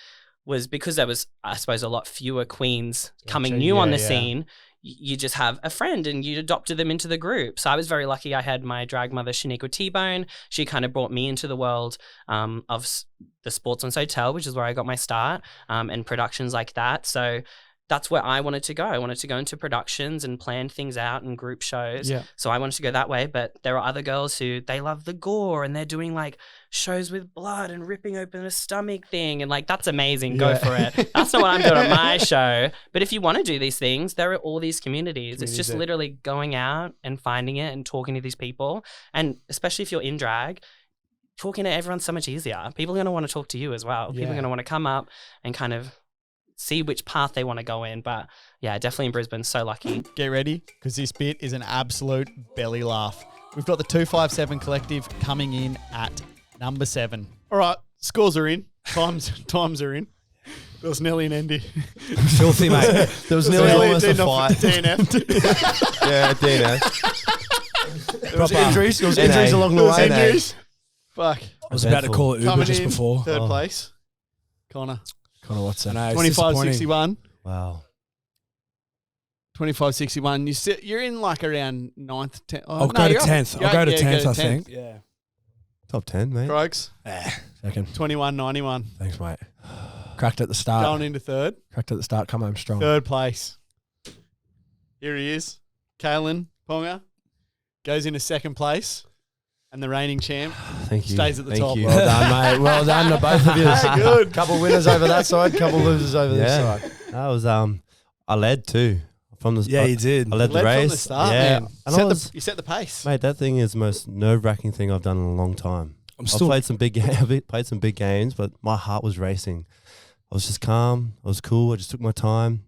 was, because there was, I suppose, a lot fewer queens coming new on the scene. You just have a friend and you adopted them into the group. So I was very lucky. I had my drag mother, Shaniqua T-Bone. She kind of brought me into the world of the Sportsman's Hotel, which is where I got my start, and productions like that. So that's where I wanted to go. I wanted to go into productions and plan things out and group shows. So I wanted to go that way. But there are other girls who, they love the gore and they're doing like shows with blood and ripping open a stomach thing. And like, that's amazing. Go for it. That's not what I'm doing at my show. But if you want to do these things, there are all these communities. It's just literally going out and finding it and talking to these people. And especially if you're in drag, talking to everyone's so much easier. People are going to want to talk to you as well. People are going to want to come up and kind of see which path they want to go in. But yeah, definitely in Brisbane, so lucky. Get ready, because this bit is an absolute belly laugh. We've got the 257 Collective coming in at number 7. All right, scores are in. Times are in. There was nearly an end. Filthy, mate. There was nearly almost a fight. DNF. Yeah, DNF. There was injuries. There was injuries along the way. Injuries. Fuck. I was about to call it Uber just before. Third place. Connor, what's that? 25.61. Wow. 25.61. You're in like around 9th, 10th. I'll go to 10th. I'll go to 10th, I think. Yeah. Top 10, mate. Croaks. Second. 21.91. Thanks, mate. Cracked at the start. Going into third. Cracked at the start. Come home strong. Third place. Here he is. Kalen Ponga goes into second place. And the reigning champ stays at the top. Well done, mate. Well done to both of you. Good. Couple winners over that side, couple losers over this side. That was I led too from the you did. I led the race from the start, man. And you set the pace, mate. That thing is the most nerve-wracking thing I've done in a long time. I've played some big games, but my heart was racing. I was just calm. I was cool. I just took my time.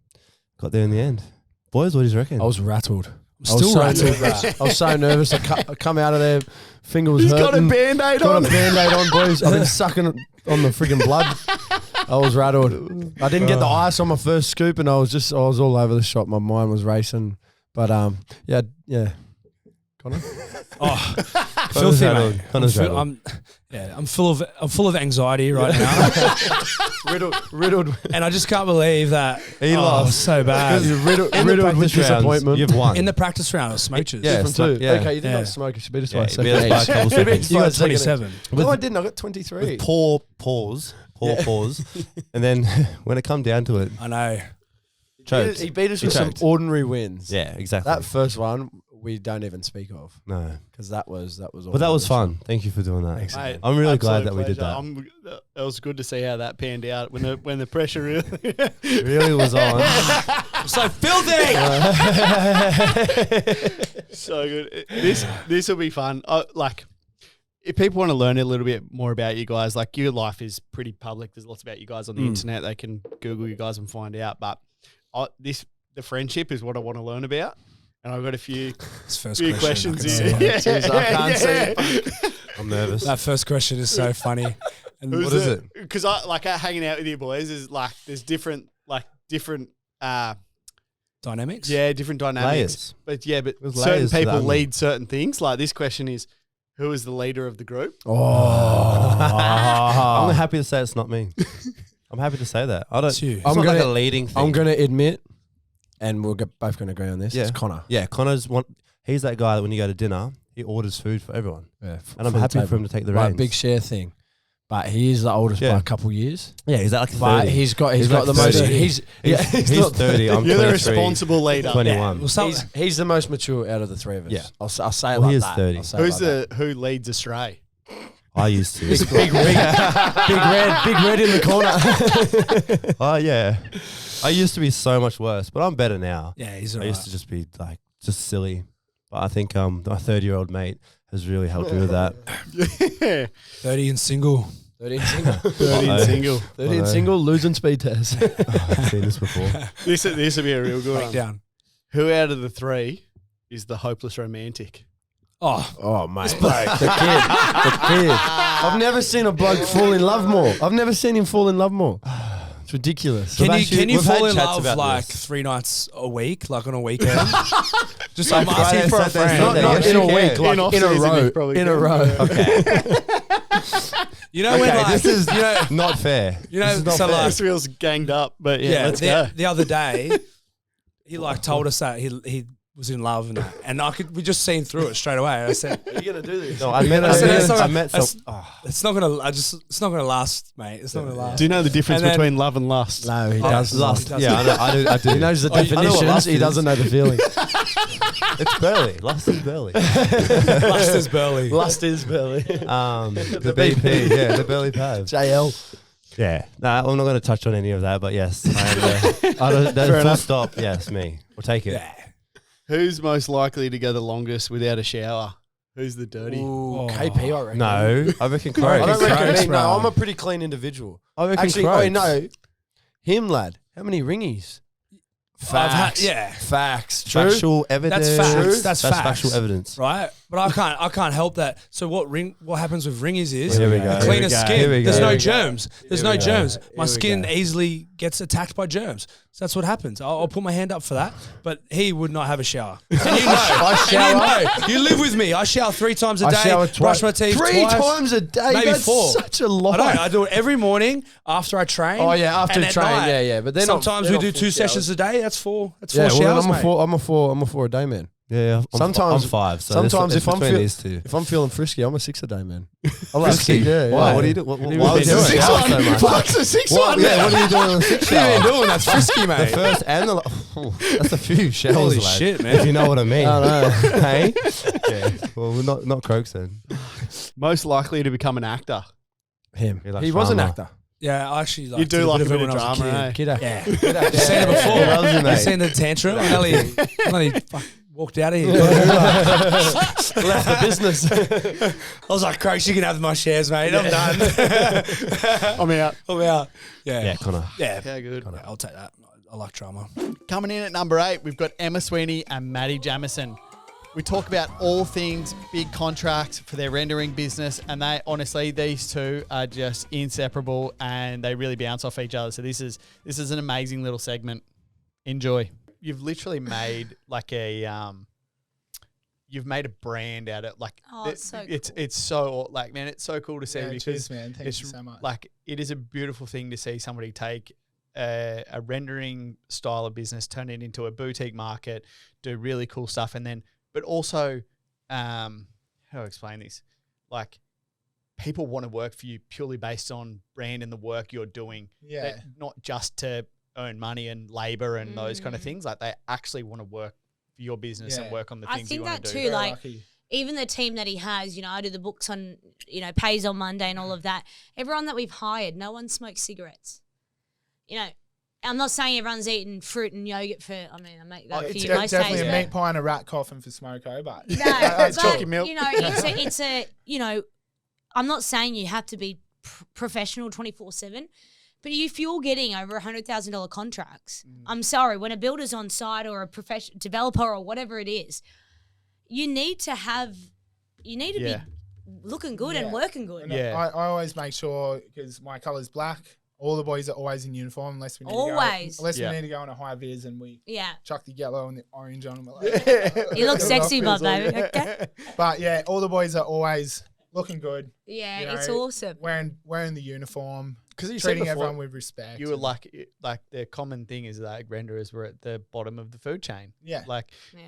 Got there in the end. Boys, what do you reckon? I was rattled. I was so nervous. I come out of there, finger was hurting. Got a Band-Aid on. Got a Band-Aid on, boys. I've been sucking on the friggin' blood. I was rattled. I didn't get the ice on my first scoop, and I was all over the shop. My mind was racing. But yeah. Connor? Oh, filthy, mate. I'm full of anxiety right now. riddled, and I just can't believe that he lost so bad. Riddled with disappointment. You've won in the practice round of smooches. Yeah, from 2. Okay, you did not smoke. You should beat us by a second. You got 27. No, I didn't. I got 23. With poor pause, and then when it come down to it, I know. He beat us with some ordinary wins. Yeah, exactly. That first one we don't even speak of. No, because that was. But that was fun. Thank you for doing that. Thanks, mate. I'm really glad that we did that. It was good to see how that panned out when the pressure really was on. So filthy. So good. This will be fun. Like, if people want to learn a little bit more about you guys, like your life is pretty public. There's lots about you guys on the internet. They can Google you guys and find out. But the friendship is what I want to learn about. And I've got a few First few question, questions I can here. see it. Jeez, I can't see it. I'm nervous. That first question is so funny. And What is it? Because I like hanging out with you boys is like there's different dynamics? different dynamics. Layers. But There's certain layers to people that. lead certain things. Like this question is, who is the leader of the group? I'm happy to say it's not me. I'm happy to say that. I don't. It's you. It's I'm not like gonna- a leading thing. I'm going to admit, and we're both going to agree on this. Yeah. It's Connor. Yeah, Connor's one. He's that guy that when you go to dinner, he orders food for everyone, Yeah, and I'm the happy for table. him to take the Right, reins. big share thing. But he is the oldest by Yeah. a couple years. Yeah, he's like 30. But he's got He's the like most. 30. He's He's 30. I'm You're the 23, responsible leader. 21. Well, some- he's the most mature out of the three of us. Yeah. I'll say it Well, like he is that. 30. I'll say it Who's like that. who leads Astray? I used to. big red in the corner? Oh yeah, I used to be so much worse, but I'm better now. Yeah, he's I alright. used to just be like just silly, but I think my 30-year-old mate has really helped me with that. 30 and single. 30 and single. 30 and single. 30 and single, losing speed test. I've seen this before. This will be a real good one. Breakdown. Who out of the three is the hopeless romantic? Oh, Mate. The kid. I've never seen a bloke fall in love more. I've never seen him fall in love more. It's ridiculous. can you we've fall had in chats love about like this. 3 nights a week, like on a weekend? Just I'm Friday, asking for a Saturday, friend. Sunday. Not Yes, in you a can. week, like In in a off-season, row. you probably In a can. row. You know when Okay, like this is you know not fair. you know This is not so fair. like This feels ganged up, but yeah, let's go. the other day he like told us that he was in love and that, and we just seen through it straight away. I said Are you going to do this? No, I met that's not- I met some. it's not gonna it's not gonna last, mate. It's not gonna last. Do you know the difference And then- between love and lust? No, he Oh, does. Lust. does. Yeah, I do. He knows the Oh, I know what definitions. lust He is. doesn't know the feeling. It's Burley. Lust is Burley. Lust is Burley. Lust is Billy. The BP. Yeah, the Burley Pav. JL. Yeah. No, I'm not going to touch on any of that, but yes, I don't. Fair Full enough. stop. Yes, me. We'll take it. Yeah. Who's most likely to go the longest without a shower? Who's the dirty? Ooh. KP, I reckon. No, I reckon I Croaks. I don't reckon Croaks, me. bro. No, I'm a pretty clean individual. I reckon Actually, Croaks. no. Him, lad. How many ringies? I've had- Facts. yeah. Facts. True. Factual evidence. facts. That's facts. factual evidence. Right, but I can't help that. So what happens with ringies is Here we go. the Here we cleanest go. skin. Here we go. There's Here no we go. germs. There's no germs. My we skin go. easily gets attacked by germs. So that's what happens. I'll put my hand up for that. But he would not have a shower. And you know, and you live with me. I shower 3 times a I day. shower brush twice. my teeth 3 twice. times a day? Maybe That's 4. such a lot. I don't. I do it every morning after I train. Oh, yeah, after and at train. night. Yeah. But then Sometimes we do 2 sessions a day. That's 4. That's 4 Yeah, well, showers, mate. I'm a 4 a day man. Yeah. Sometimes- I'm 5. So sometimes it's if I'm between feel- these two. If I'm feeling frisky, I'm a 6 a day man. I like Frisky? Yeah. Why? yeah. What do you do? Why you would you doing? do Six shower one. so much? Fuck's a 6 What? one. Yeah, what are you doing on the 6 What are you shower? doing? That's frisky, The mate. first and the that's a few shells, Holy lad, shit, man. If you know what I mean. I know. Hey? Yeah. Well, we're not Croaks then. Most likely to become an actor. Him. He likes He was an drama. actor. Yeah, I actually like You do did like a bit it of when I was drama, eh? Kid actor. Yeah. Kid actor. I've seen it before. He loves you, I've mate. seen the tantrum. I nearly walked out of here. Left the business. I was like, Croaks, you can have my shares, mate. I'm done. I'm out. I'm out. Yeah. Yeah, Connor. Yeah. Yeah, good. Yeah, I'll take that. I like drama. Coming in at number 8, we've got Emma Sweeney and Maddie Jamison. We talk about all things big contracts for their rendering business, and they honestly, these two are just inseparable, and they really bounce off each other. So this is an amazing little segment. Enjoy. You've literally made like you've made a brand out of it. Like Oh, it's so it's so like, man, it's so cool to see Yeah, because cheers, man. Thank it's you so much. like it is a beautiful thing to see somebody take a rendering style of business, turn it into a boutique market, do really cool stuff, and then but also how do I explain this? Like people want to work for you purely based on brand and the work you're doing. Yeah. That not just to earn money and labor and those kind of things. Like they actually want to work for your business and Yeah. work on the I things you think want that to do. too, Very like lucky. even the team that he has, I do the books on, pays on Monday and all of that. Everyone that we've hired, no one smokes cigarettes. I'm not saying everyone's eating fruit and yogurt I make that for It's you most definitely days. a but- meat pie and a rat coffin for Smoko, but No, That's but, chalky milk. it's a I'm not saying you have to be professional 24/7, But if you're getting over $100,000 contracts, I'm sorry, when a builder's on site or a professional developer or whatever it is, you need to be looking good and working good. And I always make sure, because my colour's black, all the boys are always in uniform unless we need we need to go on a high vis and we chuck the yellow and the orange on them. Like, you look sexy, Bob, baby. Okay. But yeah, all the boys are always looking good. Yeah, you know, it's awesome. Wearing the uniform. Because you treating said before, everyone with respect. You were like the common thing is that renderers were at the bottom of the food chain. Yeah.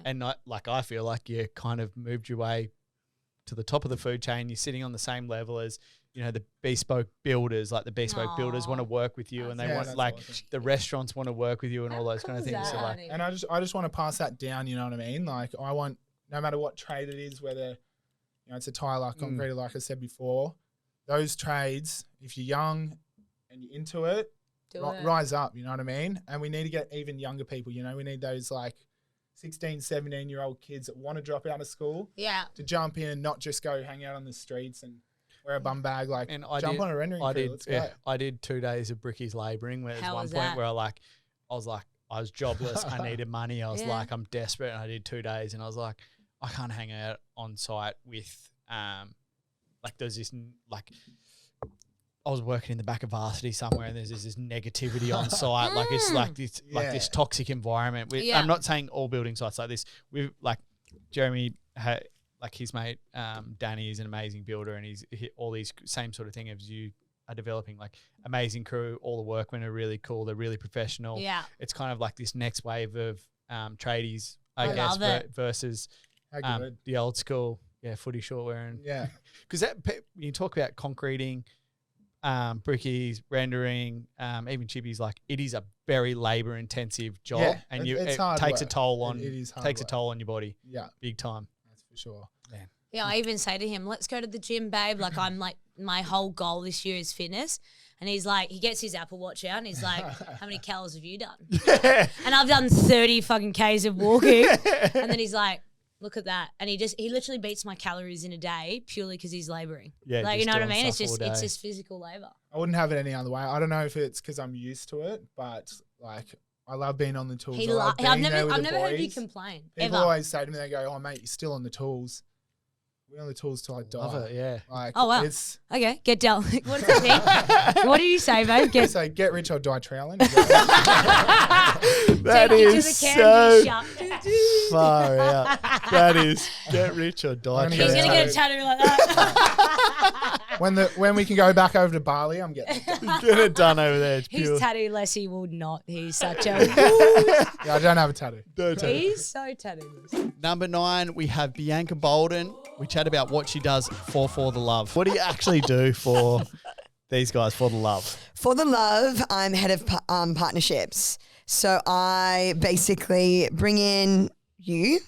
And I feel like you kind of moved your way to the top of the food chain. You're sitting on the same level as, you know, the bespoke builders. Like the bespoke builders want to work with you, and they want awesome. The restaurants want to work with you, and all those kind of things. So and I just want to pass that down. You know what I mean? Like I want, no matter what trade it is, whether it's a tile, concrete, like I said before, those trades, if you're young and you're into it, rise up, you know what I mean? And we need to get even younger people, you know, we need those like 16, 17-year-old kids that want to drop out of school to jump in and not just go hang out on the streets and wear a bum bag, like jump on a rendering crew, let's go. I did 2 days of brickies labouring where there's one point where I was jobless, I needed money, I was like, I'm desperate, and I did 2 days and I was like, I can't hang out on site with, there's this, I was working in the back of Varsity somewhere, and there's this negativity on site. Like it's this toxic environment. I'm not saying all building sites like this. We've Jeremy had his mate Danny is an amazing builder, and he's all these same sort of thing as you are developing. Like amazing crew, all the workmen are really cool. They're really professional. Yeah, it's kind of like this next wave of tradies, I guess, versus the old school footy short wearing. Yeah, because when you talk about concreting. Brickies, rendering, even chippies, like it is a very labour intensive job, and it takes a toll on your body. Yeah, big time. That's for sure. Man. Yeah, I even say to him, "Let's go to the gym, babe." Like I'm like, my whole goal this year is fitness, and he's like, he gets his Apple Watch out, and he's like, "How many calories have you done?" And I've done 30 fucking Ks of walking, and then he's like, look at that. And he literally beats my calories in a day purely because he's labouring. Yeah, like, you know what I mean? It's just physical labour. I wouldn't have it any other way. I don't know if it's because I'm used to it, but like I love being on the tools. I've never heard you complain. People always say to me, they go, "Oh mate, you're still on the tools." We're on the tools till I die. Love it, yeah. Like, oh wow. Okay, get down. What does that mean? What do you say, babe? Get rich or die trailing. That is so far out. That is get rich or die. He's gonna get a tattoo like that. When we can go back over to Bali, I'm getting it done. Get it done over there. It's His tattoo less he would not. He's such a I don't have a tattoo. He's so tattoo-less. Number 9, we have Bianca Bolden. We chat about what she does for the love. What do you actually do for these guys for the love? For the love, I'm head of partnerships. So I basically bring in you,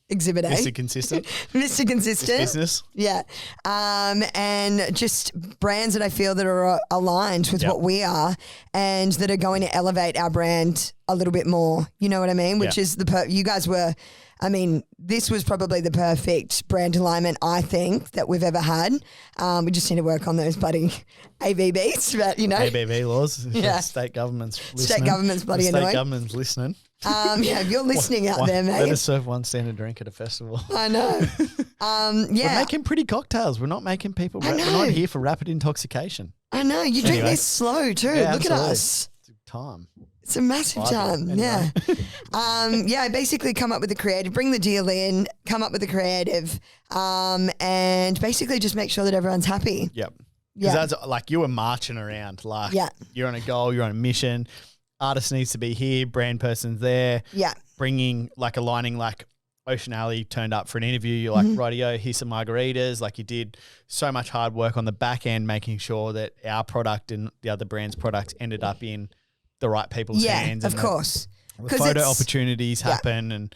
Exhibit A. Mr. Consistent. Mr. Consistent. It's business. Yeah. And just brands that I feel that are aligned with what we are and that are going to elevate our brand a little bit more. You know what I mean? Which is you guys were, I mean, this was probably the perfect brand alignment, I think, that we've ever had. We just need to work on those bloody ABBs, but you know. ABB laws. State government's listening. State government's bloody annoying. State government's listening. If you're listening out there, mate. Let us serve one standard drink at a festival. I know. We're making pretty cocktails. We're not making people. We're not here for rapid intoxication. I know. You drink this slow too. Yeah, Look absolutely. at us. It's time. It's a massive time. Anyway. Yeah. I basically come up with the creative, bring the deal in, come up with the creative, and basically just make sure that everyone's happy. Yep. Because that's like you were marching around. Like you're on a goal, you're on a mission. Artist needs to be here, brand person's there. Yeah. Aligning Ocean Alley turned up for an interview. You're like, rightio, here's some margaritas. Like you did so much hard work on the back end, making sure that our product and the other brand's products ended up in the right people's hands. Yeah, of course. The photo opportunities happen and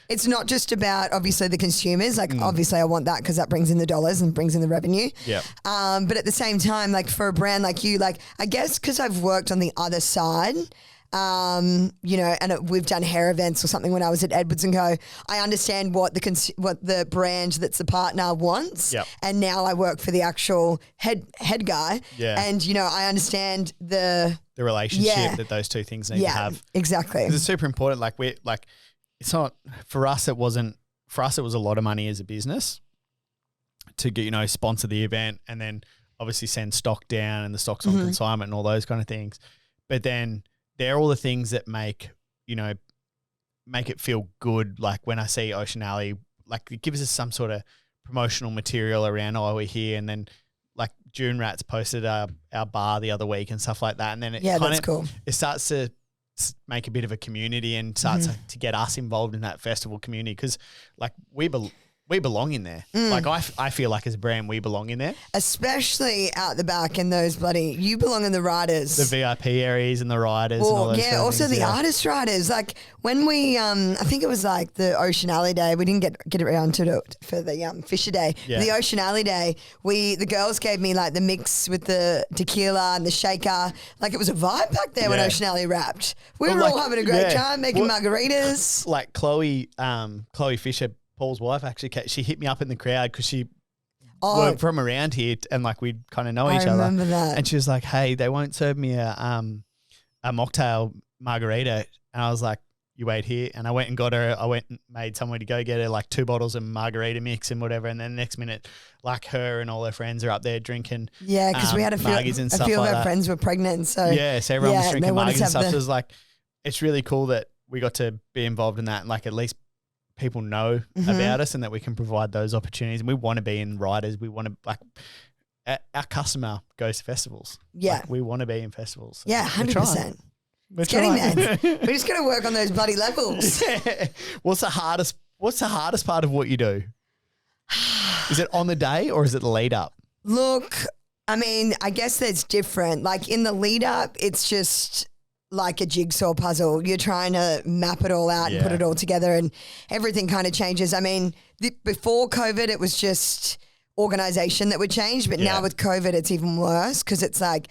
it's not just about obviously the consumers. Like obviously I want that because that brings in the dollars and brings in the revenue. Yeah. But at the same time, like for a brand like you, like I guess because I've worked on the other side, you know, and we've done hair events or something when I was at Edwards & Co. I understand what the brand that's the partner wants. Yep. And now I work for the actual head guy. Yeah. And, you know, I understand the relationship that those two things need to have. Exactly. It's super important. Like it's not for us. It was a lot of money as a business to get, you know, sponsor the event and then obviously send stock down and the stock's on consignment and all those kind of things. But then they're all the things that make it feel good. Like when I see Ocean Alley, like it gives us some sort of promotional material around, oh, we're here. And then like June Rats posted our bar the other week and stuff like that. And then that's cool. It starts to make a bit of a community and starts to get us involved in that festival community because like we belong in there. Like I feel like as a brand we belong in there. Especially out the back in those you belong in the riders. The VIP areas and the riders and all those kind of also things, the artist riders. Like when we, I think it was like the Ocean Alley Day. We didn't get around to it for the Fisher Day. Yeah. The Ocean Alley Day, the girls gave me like the mix with the tequila and the shaker. Like it was a vibe back there when Ocean Alley wrapped. We were all having a great time making margaritas. Like Chloe Fisher, Paul's wife, actually, she hit me up in the crowd because she were from around here and like we kind of know each other. I remember that. And she was like, "Hey, they won't serve me a mocktail margarita," and I was like, "You wait here." And I went and got her. I went and made someone to go get her like 2 bottles of margarita mix and whatever. And then the next minute, like her and all her friends are up there drinking. Yeah, because we had a few of our friends were pregnant, so so everyone was drinking margaritas and stuff. So it was like, it's really cool that we got to be involved in that and like at least people know about us and that we can provide those opportunities. And we want to be in riders. We want to our customer goes to festivals. Yeah. Like, we want to be in festivals. Yeah, 100%. It's getting there. We just got to work on those bloody levels. Yeah. What's the hardest part of what you do? Is it on the day or is it the lead up? Look, I mean, I guess that's different. Like in the lead up, it's just like a jigsaw puzzle. You're trying to map it all out and put it all together and everything kind of changes. I mean, before COVID, it was just organization that would change. But now with COVID, it's even worse because it's like,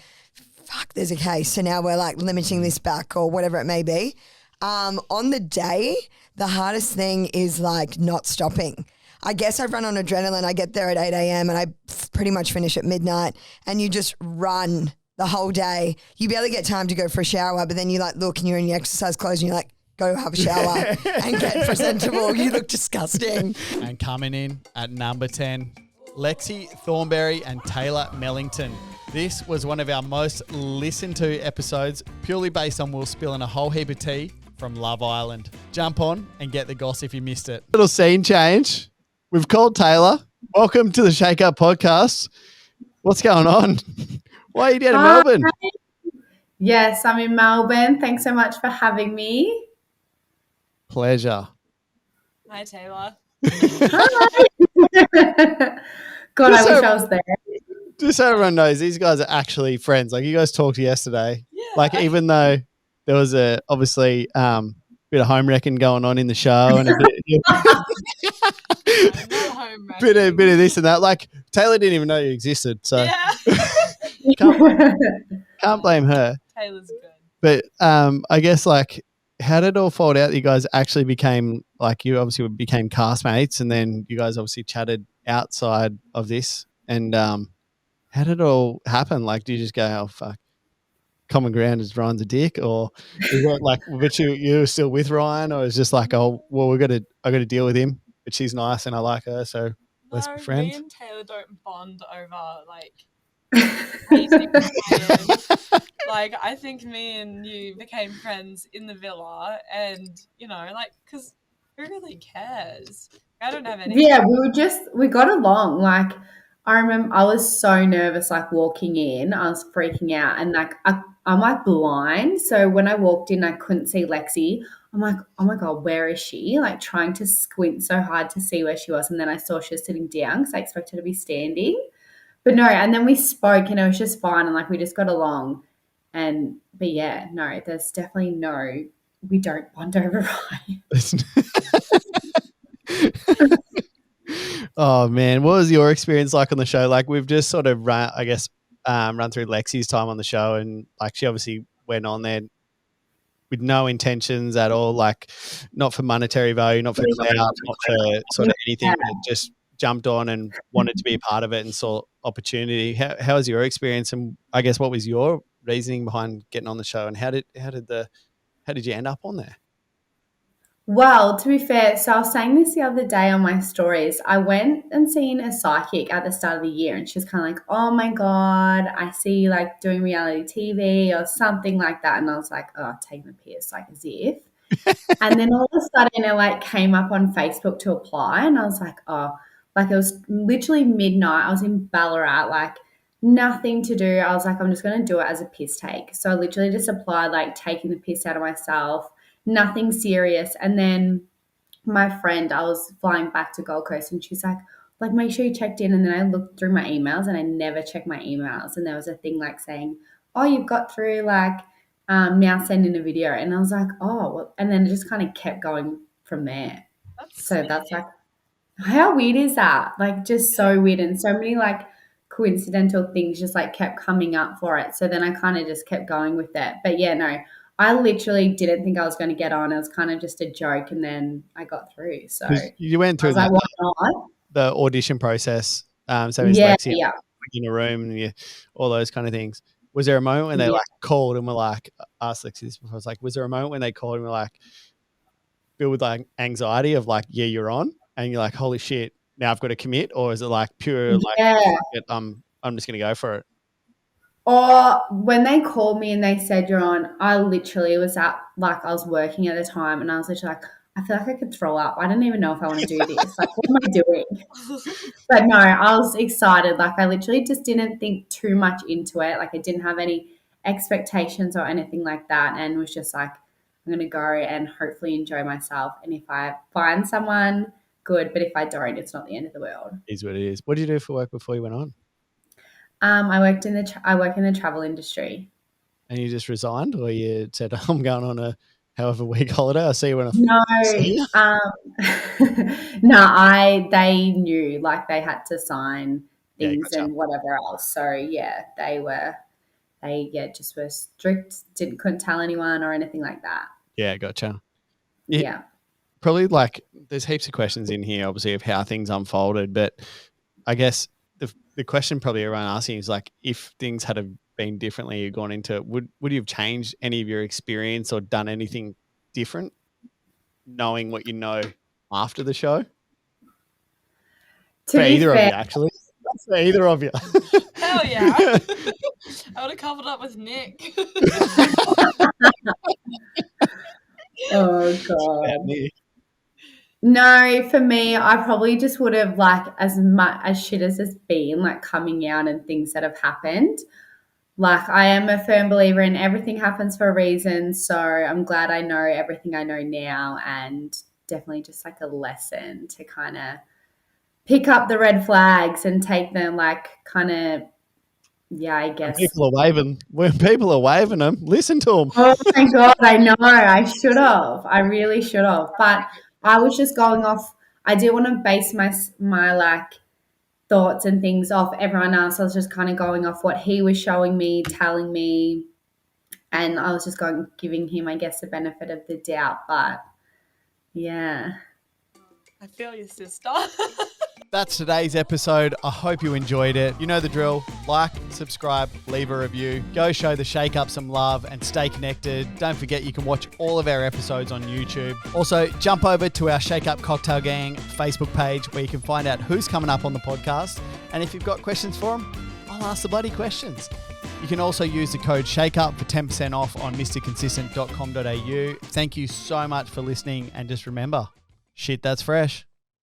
fuck, there's a case. So now we're like limiting this back or whatever it may be. On the day, the hardest thing is like not stopping. I guess I run on adrenaline. I get there at 8 a.m. and I pretty much finish at midnight and you just run the whole day. You barely get time to go for a shower, but then you like look and you're in your exercise clothes and you're like, go have a shower and get presentable. You look disgusting. And coming in at number 10, Lexi Thornberry and Taylor Mellington. This was one of our most listened to episodes, purely based on Will spilling a whole heap of tea from Love Island. Jump on and get the goss if you missed it. Little scene change. We've called Taylor. Welcome to the Shake Up Podcast. What's going on? Why are you down in Melbourne? Yes, I'm in Melbourne. Thanks so much for having me. Pleasure. Hi, Taylor. Hi. God, I wish I was there. Just so everyone knows, these guys are actually friends. Like you guys talked yesterday. Yeah. Like even though there was obviously bit of home wrecking going on in the show and a bit of this and that. Like Taylor didn't even know you existed, so can't blame her. Taylor's good. But I guess like, how did it all fold out that you guys actually became like you obviously became castmates and then you guys obviously chatted outside of this and how did it all happen? Like, do you just go, oh fuck, common ground is Ryan's a dick, or is it like, but you're still with Ryan, or is just like, oh well, I got to deal with him, but she's nice and I like her, so let's be friends. Me and Taylor don't bond over like. Like I think me and you became friends in the villa, and you know, like, because who really cares? I don't have any. Yeah, we got along. Like I remember, I was so nervous, like walking in, I was freaking out, and like I'm like blind, so when I walked in, I couldn't see Lexi. I'm like, oh my God, where is she? Like trying to squint so hard to see where she was, and then I saw she was sitting down because I expected her to be standing. But no, and then we spoke and it was just fine and like we just got along. But yeah, no, there's definitely we don't bond over Ryan. Oh man, what was your experience like on the show? Like we've just sort of run through Lexi's time on the show and like she obviously went on there with no intentions at all, like not for monetary value, not for clout, not for sort of anything, but just jumped on and wanted to be a part of it and saw opportunity. How was your experience, and I guess what was your reasoning behind getting on the show, and how did you end up on there? Well, to be fair, so I was saying this the other day on my stories. I went and seen a psychic at the start of the year, and she was kind of like, oh my God, I see you like doing reality TV or something like that. And I was like, oh, taking the piss, like as if. And then all of a sudden it like came up on Facebook to apply, and I was like, oh, like it was literally midnight. I was in Ballarat, like nothing to do. I was like, I'm just going to do it as a piss take. So I literally just applied, like taking the piss out of myself. Nothing serious. And then my friend, I was flying back to Gold Coast, and she's like, make sure you checked in. And then I looked through my emails, and I never checked my emails. And there was a thing like saying, oh, you've got through, like now send in a video. And I was like, oh, well, and then it just kind of kept going from there. That's like, how weird is that? Like just so weird, and so many like coincidental things just like kept coming up for it. So then I kind of just kept going with it. But yeah, no, I literally didn't think I was going to get on. It was kind of just a joke, and then I got through. So you went through the audition process. So Lexi in a room and all those kind of things. Was there a moment when they like called and were like, asked Lexi this before, I was like, was there a moment when they called and were like, filled with like anxiety of like, yeah, you're on, and you're like, holy shit, now I've got to commit? Or is it like pure like, I'm just going to go for it? Or when they called me and they said you're on, I literally was I was working at the time, and I was literally like, I feel like I could throw up. I don't even know if I want to do this. Like, what am I doing? But no, I was excited. Like, I literally just didn't think too much into it. Like, I didn't have any expectations or anything like that, and was just like, I'm going to go and hopefully enjoy myself. And if I find someone, good. But if I don't, it's not the end of the world. It is what it is. What did you do for work before you went on? I work in the travel industry. And you just resigned, or you said, I'm going on a however week holiday? I see you when I they knew, like they had to sign things and whatever else. So yeah, they just were strict, couldn't tell anyone or anything like that. Yeah, gotcha. Yeah. Probably like there's heaps of questions in here, obviously, of how things unfolded, but I guess the question probably everyone asking is like, if things had been differently, you'd gone into it, would you have changed any of your experience or done anything different, knowing what you know after the show? For either of you, actually. For either of you. Hell yeah. I would have covered up with Nick. Oh, God. No, for me, I probably just would have, like, as much as shit as it's been, like, coming out and things that have happened. Like, I am a firm believer in everything happens for a reason. So I'm glad I know everything I know now, and definitely just like a lesson to kind of pick up the red flags and take them, like, kind of, yeah, I guess. When people are waving them, listen to them. Oh my God, I know. I should have. I really should have. But I was just going off. I didn't want to base my like thoughts and things off everyone else. I was just kind of going off what he was showing me, telling me, and I was just giving him, I guess, the benefit of the doubt. But yeah. I feel your sister. That's today's episode. I hope you enjoyed it. You know the drill. Like, subscribe, leave a review. Go show the Shake Up some love and stay connected. Don't forget you can watch all of our episodes on YouTube. Also, jump over to our Shake Up Cocktail Gang Facebook page where you can find out who's coming up on the podcast. And if you've got questions for them, I'll ask the bloody questions. You can also use the code SHAKEUP for 10% off on mrconsistent.com.au. Thank you so much for listening, and just remember, shit that's fresh.